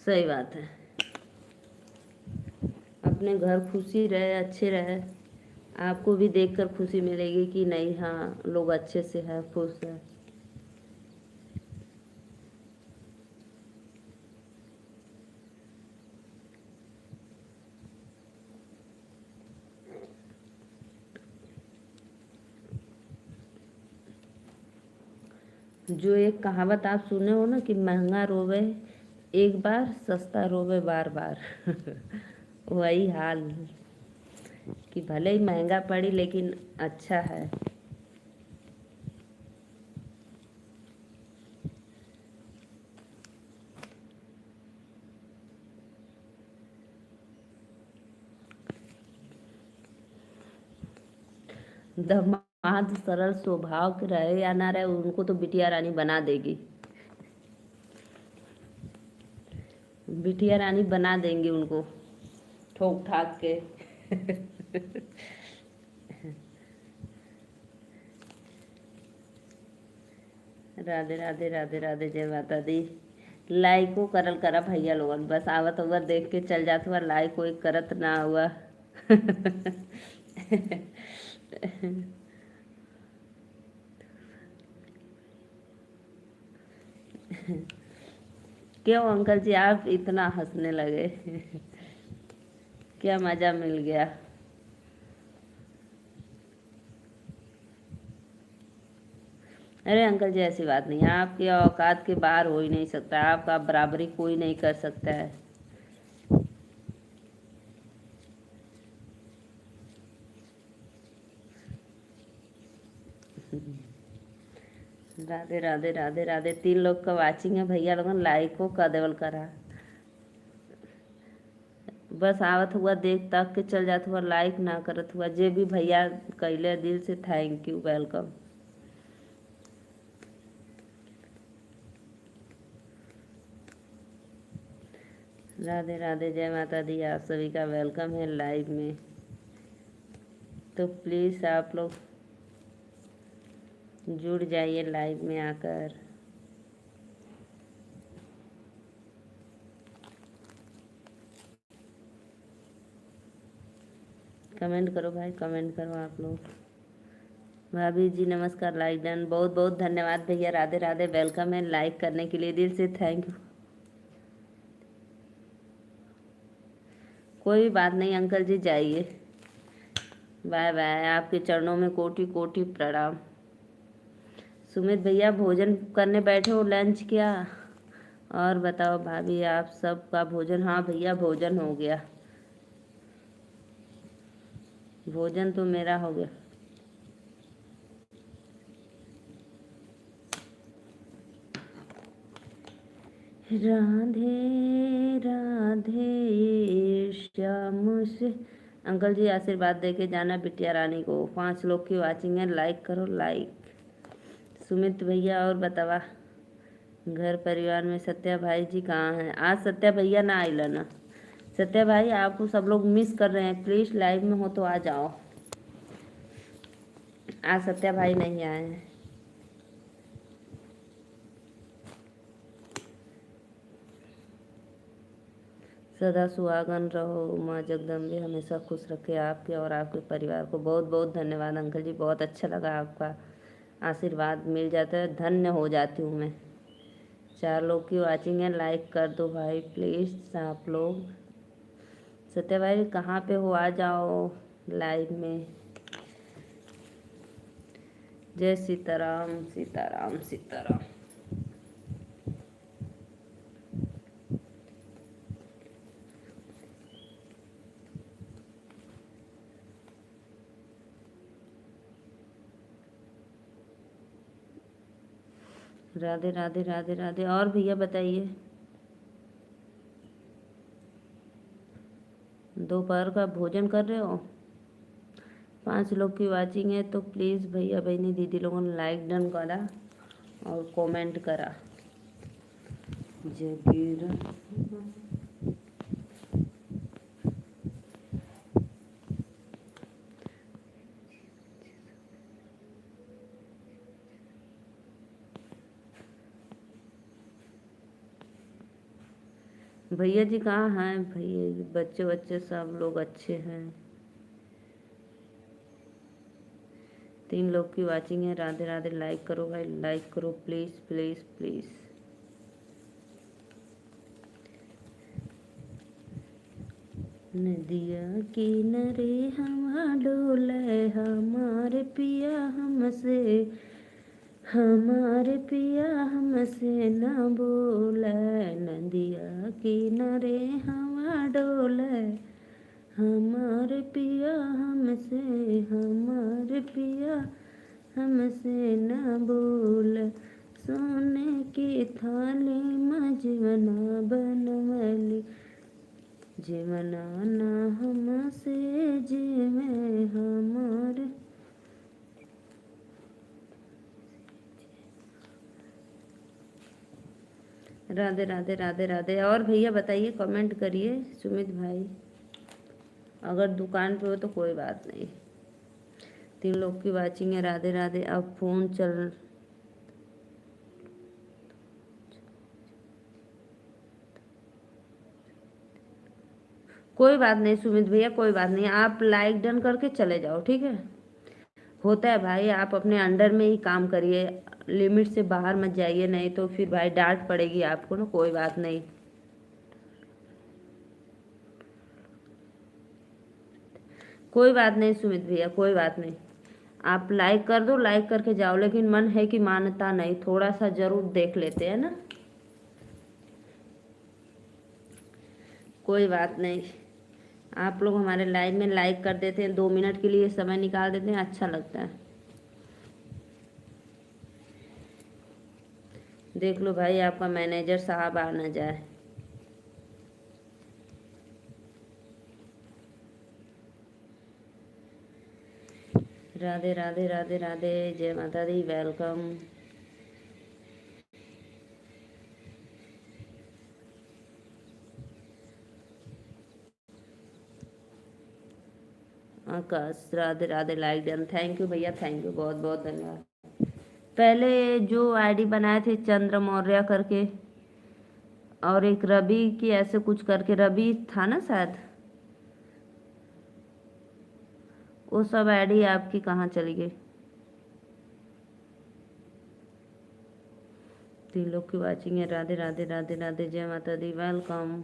सही बात है, अपने घर खुशी रहे, अच्छे रहे, आपको भी देखकर खुशी मिलेगी कि नहीं हाँ लोग अच्छे से है, खुश है। जो एक कहावत आप सुने हो ना कि महंगा रोवे एक बार, सस्ता रोवे बार बार। वही हाल कि भले ही महंगा पड़ी लेकिन अच्छा है। दामाद सरल स्वभाव के रहे या ना रहे, उनको तो बिटिया रानी बना देगी। बिटिया रानी बना देंगी उनको ठोक ठाक के। राधे राधे राधे राधे, जय माता दी। लाइक को करल करा भैया लोगन, बस आवत हुआ देख के चल जात हुआ, लाइक कोई करत ना हुआ। क्यों अंकल जी आप इतना हंसने लगे? क्या मजा मिल गया? अरे अंकल जी ऐसी बात नहीं है, आपकी औकात के बाहर हो ही नहीं सकता, आपका बराबरी कोई नहीं कर सकता है। राधे राधे राधे राधे। 3 लोग का वाचिंग है भैया, लोगन लाइक को कदेवल करा। बस आवत हुआ देख तक के चल जात हुआ, लाइक ना करत हुआ। जे भी भैया कैले दिल से thank you, welcome. Radhe Radhe, जय माता दी। आप सभी का वेलकम है लाइव में। तो प्लीज़ आप लोग जुड़ जाइए लाइव में आकर। कमेंट करो भाई, कमेंट करो आप लोग। भाभी जी नमस्कार, लाइक डन। बहुत बहुत धन्यवाद भैया, राधे राधे, वेलकम है लाइक करने के लिए, दिल से थैंक यू। कोई बात नहीं अंकल जी, जाइए। बाय बाय, आपके चरणों में कोटि कोटि प्रणाम। सुमित भैया भोजन करने बैठे हो, लंच किया? और बताओ भाभी, आप सबका भोजन? हाँ भैया भोजन हो गया, भोजन तो मेरा हो गया। राधे राधे, श्याम से। अंकल जी आशीर्वाद दे के जाना बिटिया रानी को। 5 लोग की वाचिंग है, लाइक करो लाइक। सुमित भैया और बतावा, घर परिवार में सत्या भाई जी कहाँ हैं? आज सत्या भैया ना आइला ना। सत्या भाई आपको सब लोग मिस कर रहे हैं, प्लीज़ लाइव में हो तो आ जाओ। आज सत्या भाई नहीं आए हैं। सदा सुहागन रहो, माँ जगदम्बे हमेशा खुश रखे आपके और आपके परिवार को। बहुत बहुत धन्यवाद अंकल जी, बहुत अच्छा लगा आपका आशीर्वाद मिल जाता है, धन्य हो जाती हूँ मैं। 4 लोग की वाचिंग है, लाइक कर दो भाई प्लीज़ आप लोग। सत्या भाई कहाँ पे हो, आ जाओ लाइव में। जय सीताराम सीताराम सीताराम। राधे राधे राधे राधे। और भैया बताइए, दोपहर का भोजन कर रहे हो? 5 लोग की वाचिंग है, तो प्लीज़ भैया बहनी दीदी लोगों ने लाइक डन करा और कमेंट करा। जगीरा भैया जी कहाँ हैं? भैया जी बच्चे बच्चे सब लोग अच्छे हैं। 3 लोग की वाचिंग है, राधे राधे। लाइक करो भाई, लाइक करो प्लीज़ प्लीज़ प्लीज़। नदिया किनारे हवा डोले, हमारे पिया हमसे, हमारे पिया हमसे न बोले। नदिया किनारे हवा डोले, हमारे पिया हमसे, हमारे पिया हमसे न बोले। सोने की थाली में जीवना बनवली, जीवना ना हमसे जीवे हमारे। राधे राधे राधे राधे। और भैया बताइए, कमेंट करिए। सुमित भाई अगर दुकान पे हो तो कोई बात नहीं। 3 लोग की वाचिंग है, राधे राधे। अब फोन चल, कोई बात नहीं सुमित भैया, कोई बात नहीं। आप लाइक डन करके चले जाओ, ठीक है। होता है भाई, आप अपने अंडर में ही काम करिए, लिमिट से बाहर मत जाइए, नहीं तो फिर भाई डांट पड़ेगी आपको ना। कोई बात नहीं, कोई बात नहीं सुमित भैया, कोई बात नहीं। आप लाइक कर दो, लाइक करके जाओ, लेकिन मन है कि मानता नहीं, थोड़ा सा जरूर देख लेते हैं ना। कोई बात नहीं, आप लोग हमारे लाइव में लाइक कर देते हैं, 2 मिनट के लिए समय निकाल देते हैं, अच्छा लगता है। देख लो भाई, आपका मैनेजर साहब आ ना जाए। राधे राधे राधे राधे, जय माता दी, welcome. Akash Radhe Radhe, like done, thank you भैया, थैंक यू, बहुत बहुत धन्यवाद। पहले जो आईडी बनाए थे चंद्र मौर्य करके, और एक रवि की ऐसे कुछ करके, रवि था ना शायद, वो सब आईडी आपकी कहाँ चली गई? तीन लोग की वाचिंग है, राधे राधे राधे राधे, जय माता दी, वेलकम।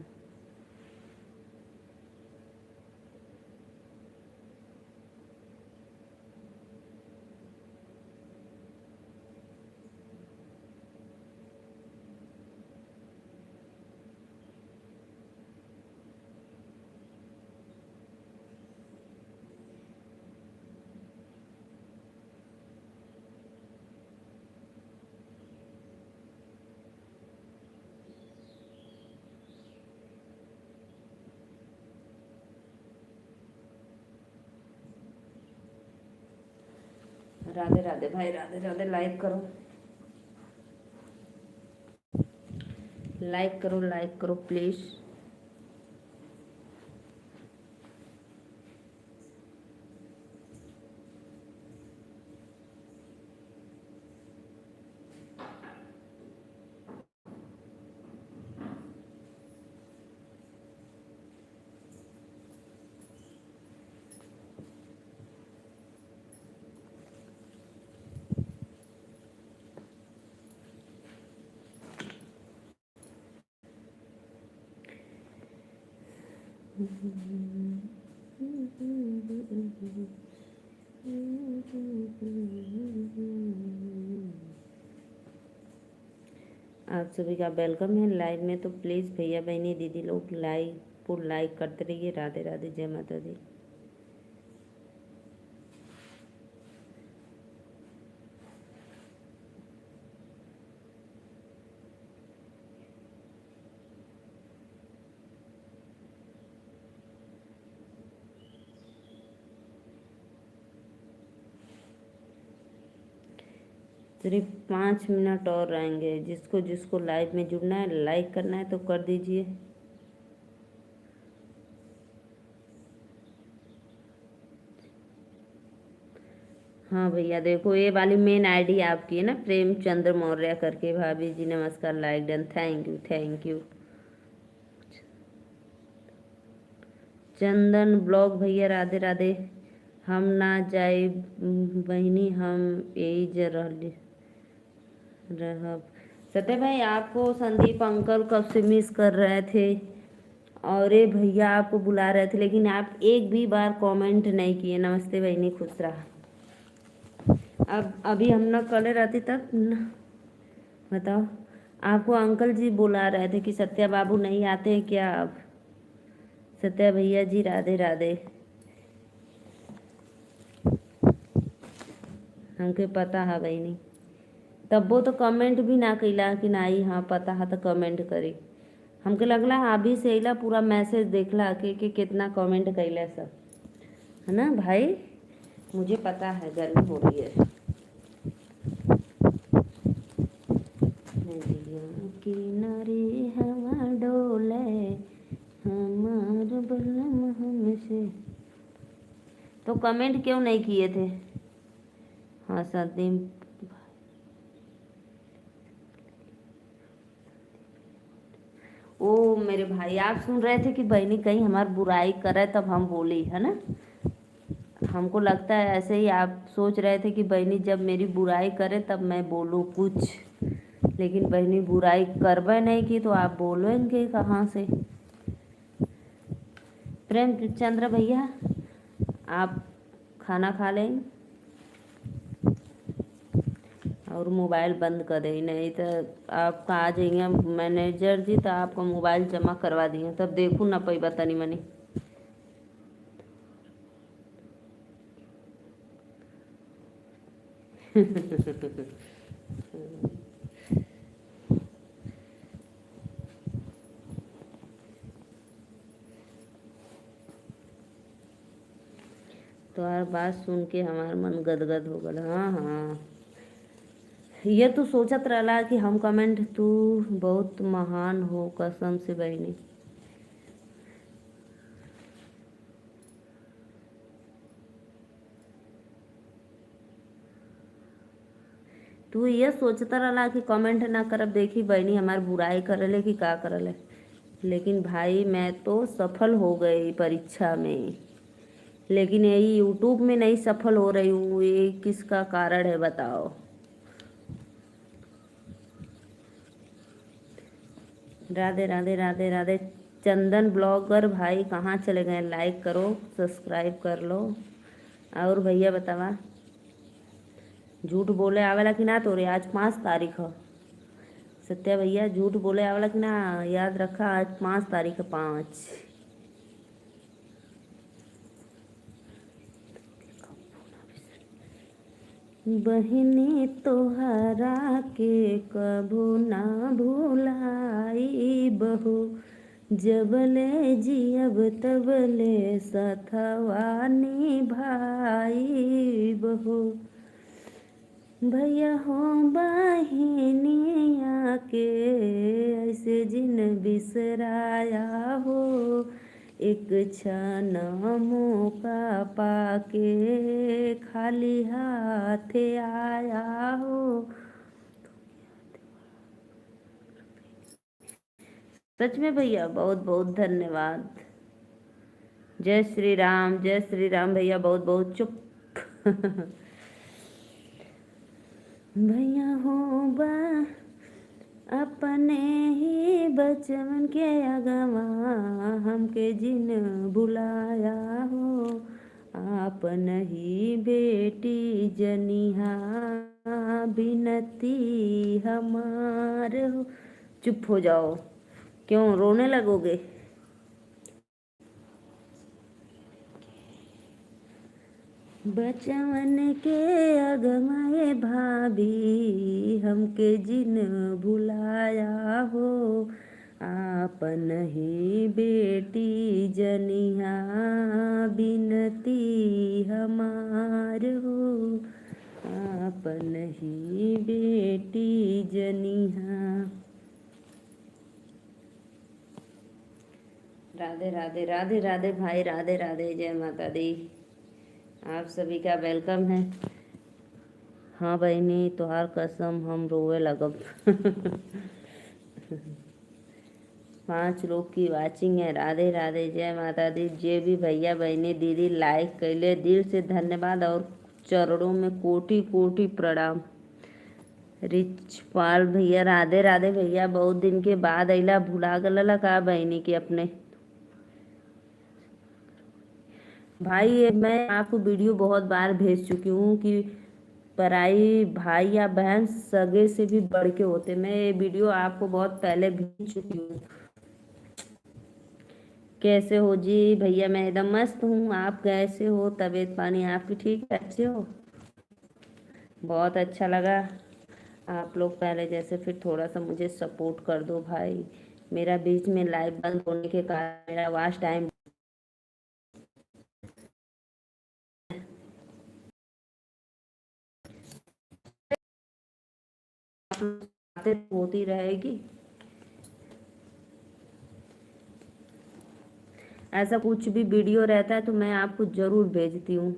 राधे राधे भाई, राधे राधे, लाइक करो, लाइक करो, लाइक करो प्लीज। आप सभी का वेलकम है लाइव में, तो प्लीज़ भैया बहनी दीदी लोग लाइक को लाइक करते रहिए। राधे राधे, जय माता दी। सिर्फ 5 मिनट और रहेंगे, जिसको जिसको लाइव में जुड़ना है, लाइक करना है तो कर दीजिए। हाँ भैया देखो, ये वाली मेन आईडी आपकी है ना, प्रेमचंद्र मौर्य करके। भाभी जी नमस्कार, like done, thank you thank you. Chandan blog भैया राधे राधे। हम ना जाए बहनी, हम यही रहब। सत्य भाई, आपको संदीप अंकल कब से मिस कर रहे थे, और ये भैया आपको बुला रहे थे, लेकिन आप एक भी बार कमेंट नहीं किए। नमस्ते बहनी, खुश रहा। अब अभी हम ना कल रहती तब न, बताओ, आपको अंकल जी बुला रहे थे कि सत्या बाबू नहीं आते हैं क्या अब? सत्या भैया जी राधे राधे। हमके पता है बहनी, तब वो तो कमेंट भी ना कैला कि नहीं, हाँ पता है तो कमेंट करी। हमके लगला अभी से अला पूरा मैसेज देखला कि कितना कमेंट कैला सब, है ना भाई? मुझे पता है गर्मी हो रही है। नदिया किनारे हवा डोले, हमार बलम हमसे। तो कमेंट क्यों नहीं किए थे? हाँ संदीप, ओ मेरे भाई, आप सुन रहे थे कि बहनी कहीं हमार बुराई करे, तब हम बोली, है ना? हमको लगता है ऐसे ही आप सोच रहे थे कि बहनी जब मेरी बुराई करे तब मैं बोलूँ कुछ, लेकिन बहनी बुराई करबे नहीं की तो आप बोलेंगे कहाँ से। प्रेम चंद्र भैया आप खाना खा लें और मोबाइल बंद कर दें, नहीं तो आपका आ जाइए मैनेजर जी तो आपका मोबाइल जमा करवा दिए, तब देखू ना पैबा तनी मनी। तो हर बात सुन के हमार मन गदगद हो गल। हाँ हाँ, ये तो सोचत रहला कि हम कमेंट तू बहुत महान हो कसम से बहनी। तू ये सोचता रहला कि कमेंट ना करब, देखी बहनी हमार बुराई करले कि का करले, लेकिन भाई मैं तो सफल हो गई परीक्षा में, लेकिन यही यूट्यूब में नहीं सफल हो रही हूँ, ये किसका कारण है बताओ। राधे राधे राधे राधे। चंदन ब्लॉगर भाई कहाँ चले गए, लाइक करो सब्सक्राइब कर लो। और भैया बतावा झूठ बोले आवेला कि ना तोरे, आज 5 तारीख है। सत्या भैया झूठ बोले आवेला कि ना, याद रखा आज 5 तारीख है 5। बहिनी तोहरा के कबो ना भुलाई बहू, जबले जियब तबले सथवा निभाई बहू। भैया हो बहिनिया के ऐसे जिन बिसराया हो, एक क्षण मौका पाके खाली हाथ आया हो। सच में भैया बहुत बहुत धन्यवाद। जय श्री राम जय श्री राम भैया, बहुत बहुत चुप। भैया हो बा अपने ही बचवन के अगवा, हमके जिन बुलाया हो, आपन ही बेटी जनिहा बिनती हमार हो। चुप हो जाओ, क्यों रोने लगोगे। बचवन के अगमाए भाभी, हमके जिन भुलाया हो, आपन ही बेटी जनिहा बिनती हमार हो, आपन ही बेटी जनिहा। राधे राधे राधे राधे भाई, राधे राधे, जय माता दी। आप सभी का वेलकम है। हाँ बहनी तोहार कसम हम रोवे लगब। 5 लोग की वाचिंग है। राधे राधे, जय माता दी। जे भी भैया बहनी दीदी लाइक कैले दिल से धन्यवाद और चरणों में कोटि कोटि प्रणाम। रिचपाल भैया राधे राधे भैया, बहुत दिन के बाद अइला, भुला गलला का बहनी के अपने। भाई ये मैं आपको वीडियो बहुत बार भेज चुकी हूँ कि पराई भाई या बहन सगे से भी बढ़ के होते, मैं ये वीडियो आपको बहुत पहले भेज चुकी हूँ। कैसे हो जी भैया, मैं एकदम मस्त हूँ, आप कैसे हो, तबीयत पानी आपकी ठीक है, अच्छे हो। बहुत अच्छा लगा आप लोग पहले जैसे फिर थोड़ा सा मुझे सपोर्ट कर दो भाई। मेरा बीच में लाइव बंद होने के कारण मेरा वॉच टाइम होती रहेगी। ऐसा कुछ भी वीडियो रहता है तो मैं आपको ज़रूर भेजती हूँ।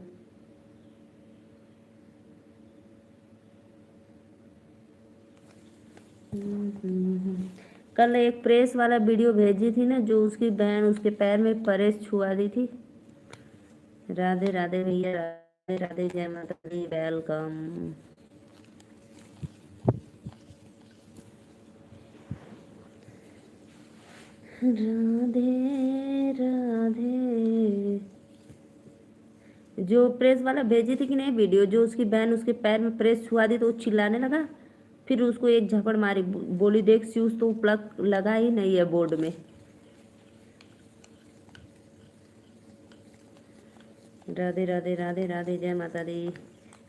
कल एक प्रेस वाला वीडियो भेजी थी ना, जो उसकी बहन उसके पैर में प्रेस छुआ दी थी। राधे राधे भैया, राधे राधे, जय माता दी, वेलकम। राधे राधे। जो प्रेस वाला भेजी थी कि नहीं वीडियो, जो उसकी बहन उसके पैर में प्रेस छुआ दी तो वो चिल्लाने लगा, फिर उसको एक झपड़ मारी, बोली देख स्यूज तो प्लग लगा ही नहीं है बोर्ड में। राधे राधे राधे राधे, जय माता दी।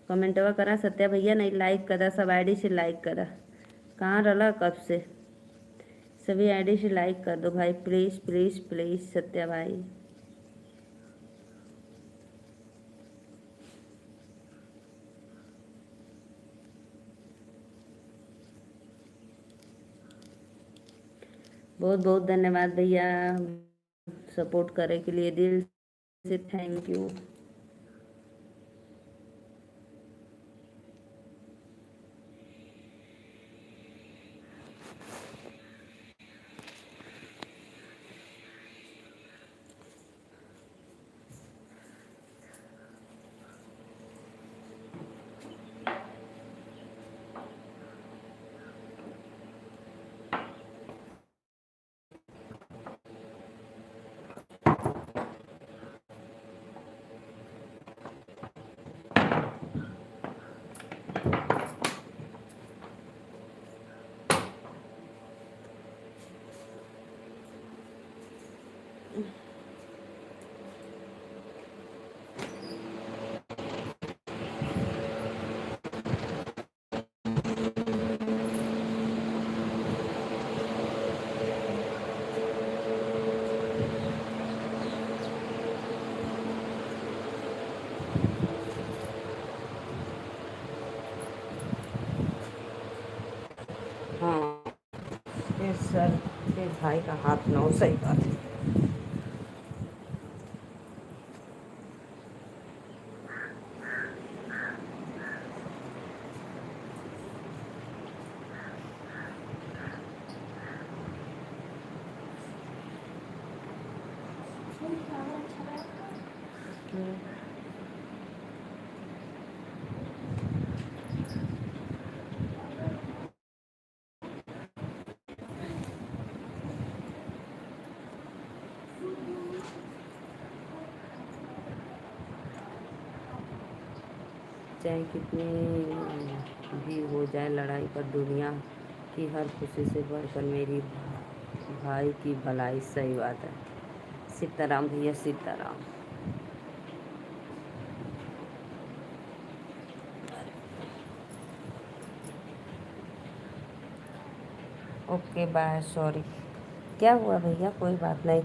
कमेंटवा करा सत्या भैया, नहीं लाइक करा, सब आईडी से लाइक करा। कहाँ रला कब से, सभी आईडी से लाइक कर दो भाई, प्लीज़ प्लीज़ प्लीज़ सत्या भाई। बहुत बहुत धन्यवाद भैया, सपोर्ट करे के लिए दिल से थैंक यू। हाँ फिर सर, फिर भाई का हाथ ना हो, सही बात है। चाहे कितनी भी हो जाए लड़ाई, पर दुनिया की हर खुशी से बढ़कर मेरी भाई की भलाई, सही बात है। सीताराम भैया, सीताराम। Okay bye, sorry. क्या हुआ भैया, कोई बात नहीं।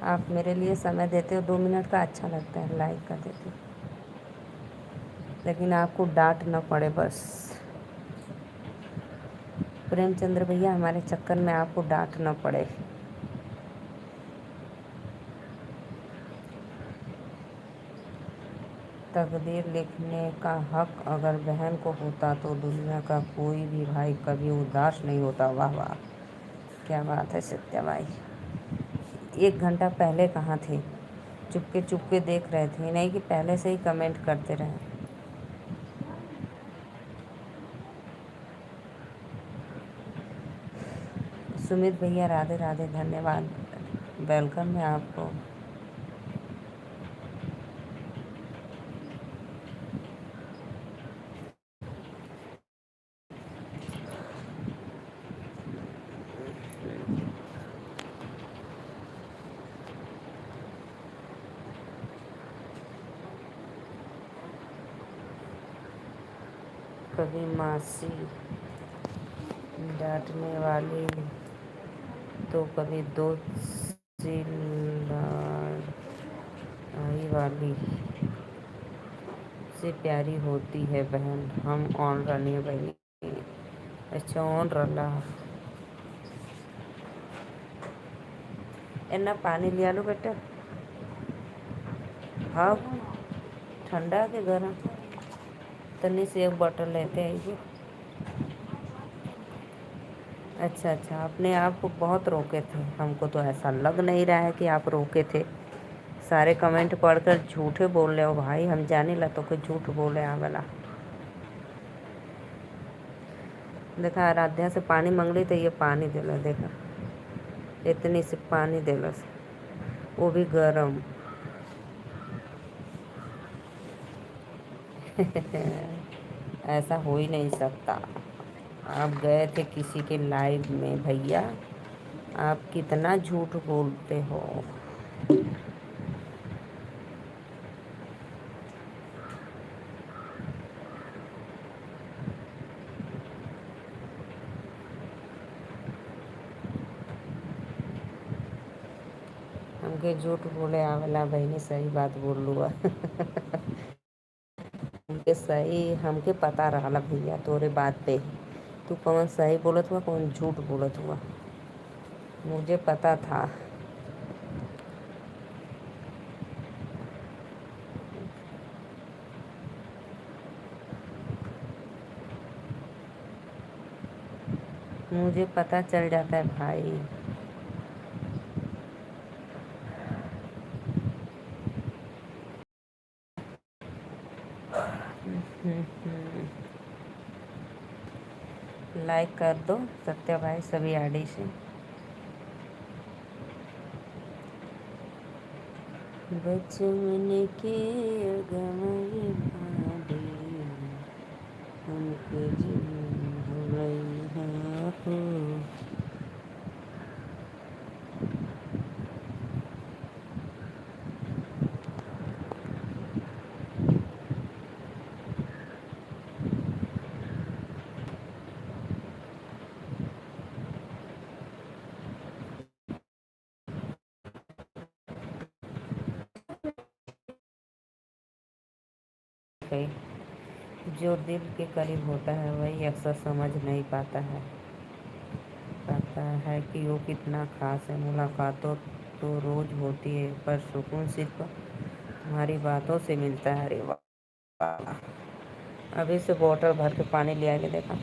आप मेरे लिए समय देते हो 2 मिनट का, अच्छा लगता है, लाइक कर देते हो, लेकिन आपको डांट ना पड़े बस। प्रेमचंद्र भैया, हमारे चक्कर में आपको डांट ना पड़े। तकदीर लिखने का हक अगर बहन को होता तो दुनिया का कोई भी भाई कभी उदास नहीं होता। वाह वाह, क्या बात है सत्या भाई। 1 घंटा पहले कहाँ थे, चुपके चुपके देख रहे थे, नहीं कि पहले से ही कमेंट करते रहे। सुमित भैया, राधे राधे, धन्यवाद, वेलकम है आपको। कभी मासी डांटने वाली तो कभी दोस्त चिल्लाई वाली से प्यारी होती है बहन। हम ऑन रही बहनी। अच्छा ऑन रला, इतना पानी लिया लो बेटा। हाँ, ठंडा के गर्म, तनी से एक बोतल लेते आइए। अच्छा अच्छा, अपने आप को बहुत रोके थे, हमको तो ऐसा लग नहीं रहा है कि आप रोके थे। सारे कमेंट पढ़कर झूठे बोल रहे हो भाई, हम जाने ला तो कोई झूठ बोले आ वाला। देखा आराध्या से पानी मंगली तो ये पानी दिला, देखा इतनी से पानी दिलस, वो भी गरम। ऐसा हो ही नहीं सकता। आप गए थे किसी के लाइव में भैया, आप कितना झूठ बोलते हो। हमके झूठ बोले आवेला बहनी, सही बात बोल लुआ। हमके सही, हमके पता रहला भैया तोरे बात पे, तू कौन सही बोलत हुआ कौन झूठ बोलत हुआ, मुझे पता था। मुझे पता चल जाता है भाई। लाइक कर दो सत्या भाई सभी आईडी से। बचपन के गए भाभी, हमके हो। जो दिल के करीब होता है वही अक्सर समझ नहीं पाता है कि वो कितना खास है। मुलाकातों तो रोज होती है पर सुकून सिर्फ तुम्हारी बातों से मिलता है। अरे वाह, अभी से बोतल भर के पानी ले आके देखा।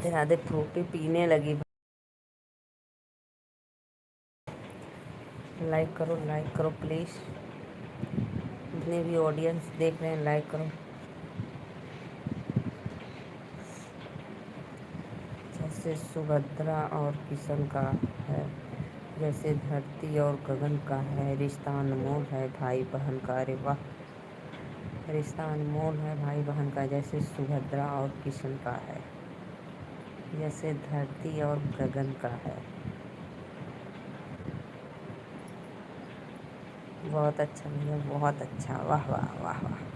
राधे राधे, फ्रूटी पीने लगी। लाइक करो प्लीज़, जितने भी ऑडियंस देख रहे हैं लाइक करो। जैसे सुभद्रा और किशन का है, जैसे धरती और गगन का है, रिश्ता अनमोल है भाई बहन का। अरे वाह, रिश्ता अनमोल है भाई बहन का, जैसे सुभद्रा और किशन का है, जैसे धरती और गगन का है। बहुत अच्छा भैया, बहुत अच्छा, वाह वाह वाह वाह।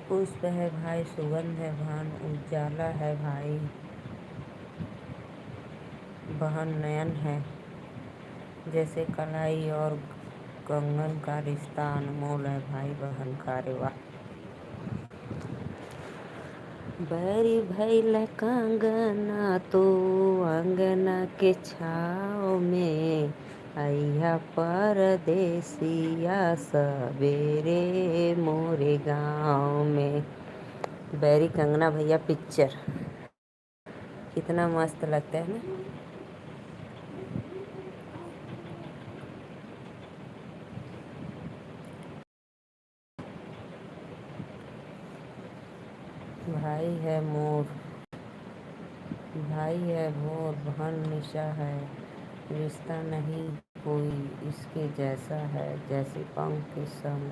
पुष्प है भाई, सुगंध है भान, उजाला है भाई बहन, नयन है, जैसे कलाई और कंगन का रिश्ता अनमोल है भाई बहन का। रे वाह, बैरी भैल कंगना तो अंगना के छाव में, अइहा परदेसिया सवेरे मोरे गाँव में। बैरी कंगना भैया पिक्चर कितना मस्त लगता है ना। भाई है मोर, भाई है भोर, बहन निशा है, रिश्ता नहीं कोई इसके जैसा है, जैसे पंख के संग।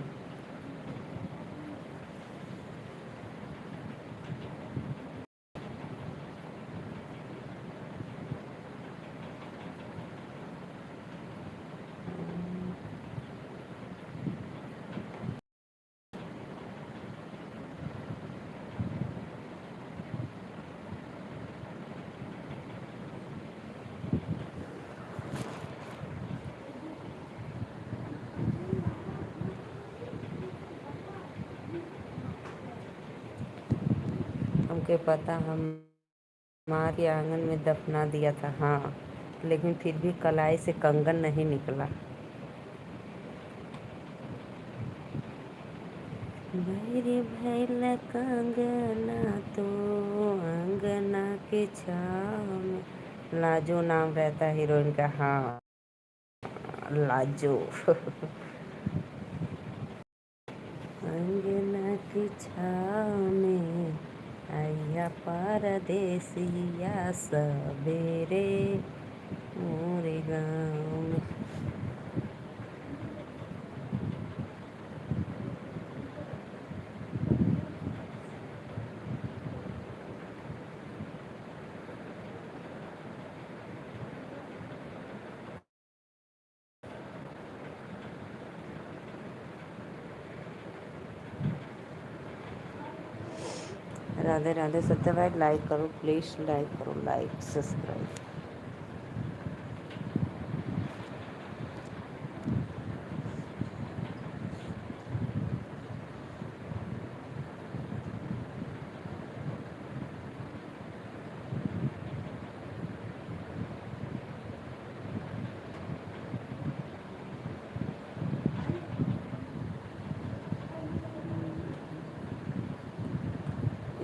हमके पता हमारे आंगन में दफना दिया था, हाँ, लेकिन फिर भी कलाई से कंगन नहीं निकला। मेरे भैल कंगना तो अंगना के छाँव में। लाजो नाम रहता है हीरोइन का, हाँ, लाजो। अंगना की छाँव में आया परदेसिया सवेरे मोरे गाँव में। राधे राधे सत्य भाई, लाइक करो प्लीज़, लाइक करो, लाइक सब्सक्राइब।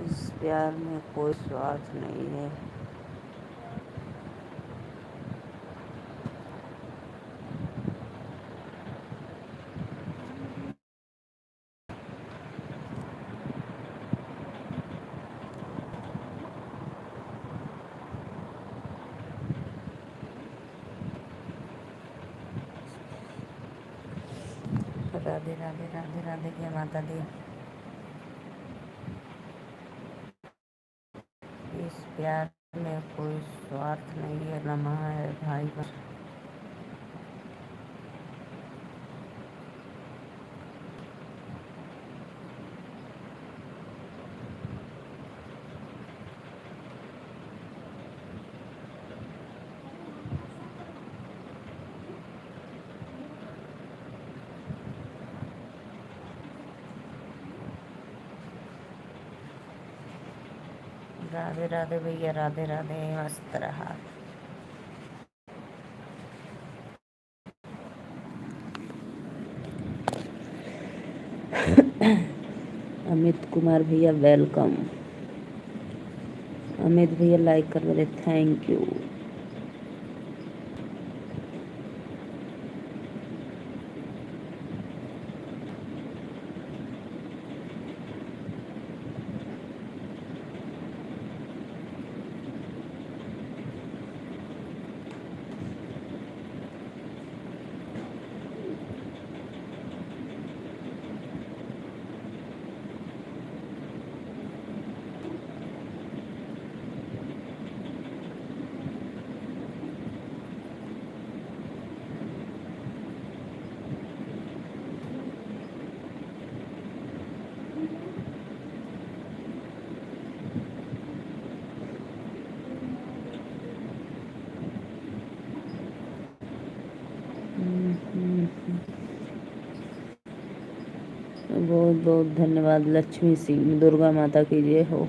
इस प्यार में कोई स्वार्थ नहीं है। राधे राधे राधे राधे, जय माता दी। इस प्यार में कोई स्वार्थ नहीं है, लम्हा है भाई बस। राधे राधे भैया, राधे राधे, मस्त रहा। अमित कुमार भैया वेलकम। अमित भैया लाइक कर रहे, थैंक यू। बहुत बहुत धन्यवाद लक्ष्मी सिंह, दुर्गा माता की जय हो।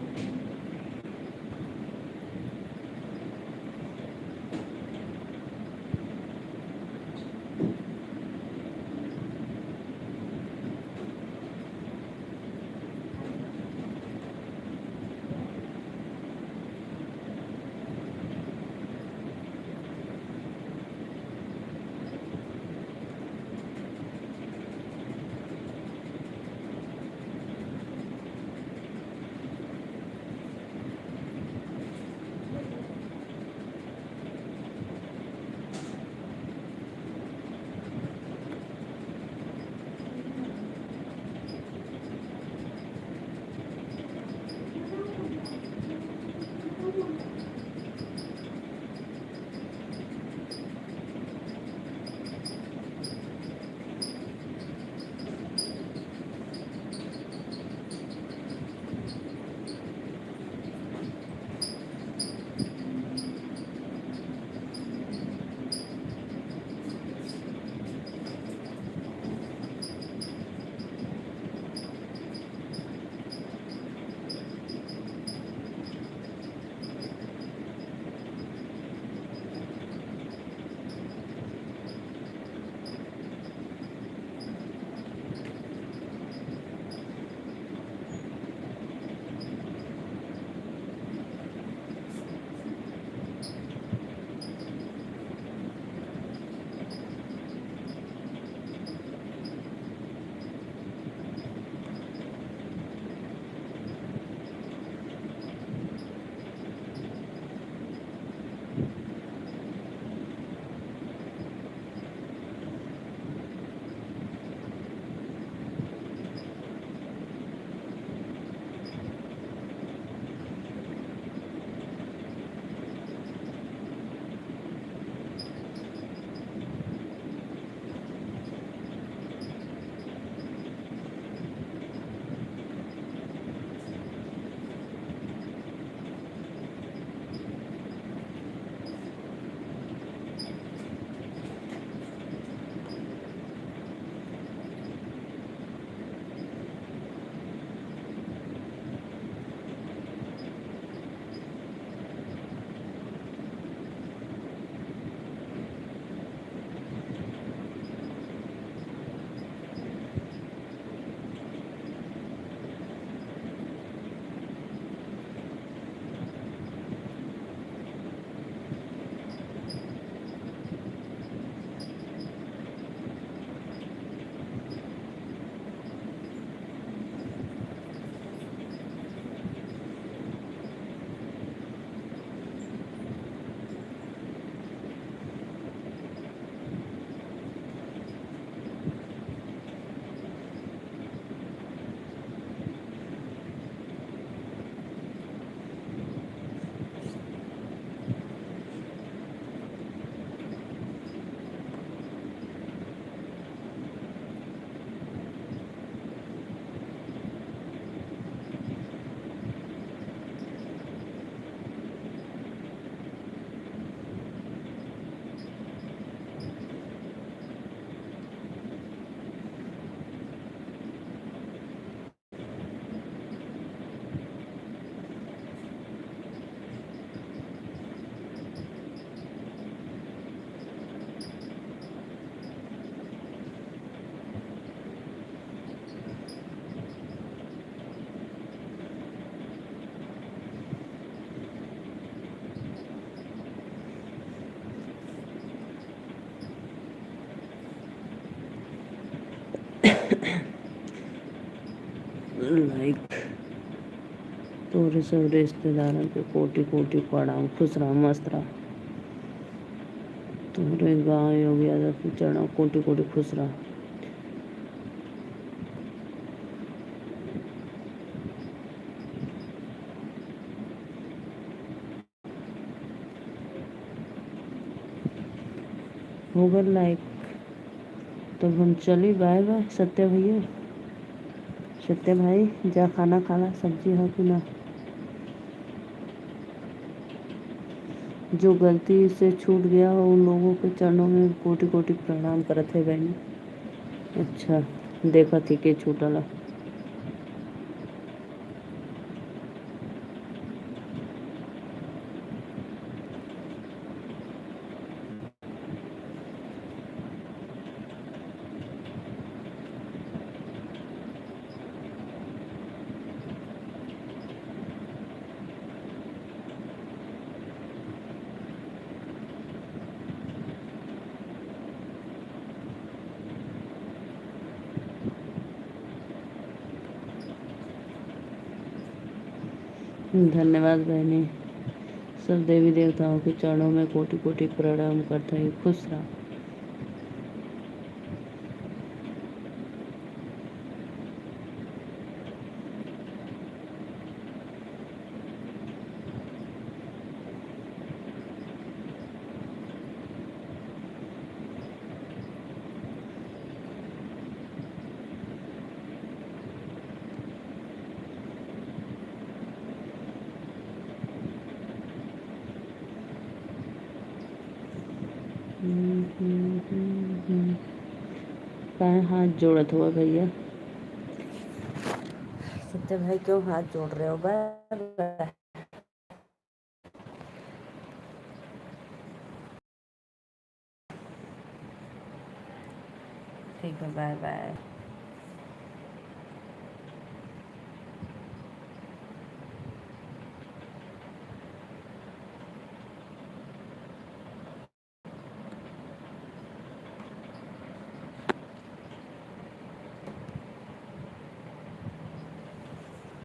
लाइक। तोरे सब रिश्तेदारों के कोटि कोटि प्रणाम। खुश रहा, मस्त रहा। तोरे गाँव योगी यादव के चरणों कोटि कोटि खुश रहा। होगा लाइक। तब हम चली। बाय बाय सत्य भैया। सत्य भाई जा खाना खाना, सब्जी है कि ना। जो गलती से छूट गया हो उन लोगों के चरणों में कोटि कोटि प्रणाम करत है बहनी। अच्छा देखा थी के छूटला। धन्यवाद बहनी। सब देवी देवताओं के चरणों में कोटि कोटि प्रणाम करते हैं। खुश रहा। कहाँ हाथ जोड़त हुआ भैया। सत्य भाई क्यों हाथ जोड़ रहे हो। Bye bye. ठीक है बाय बाय।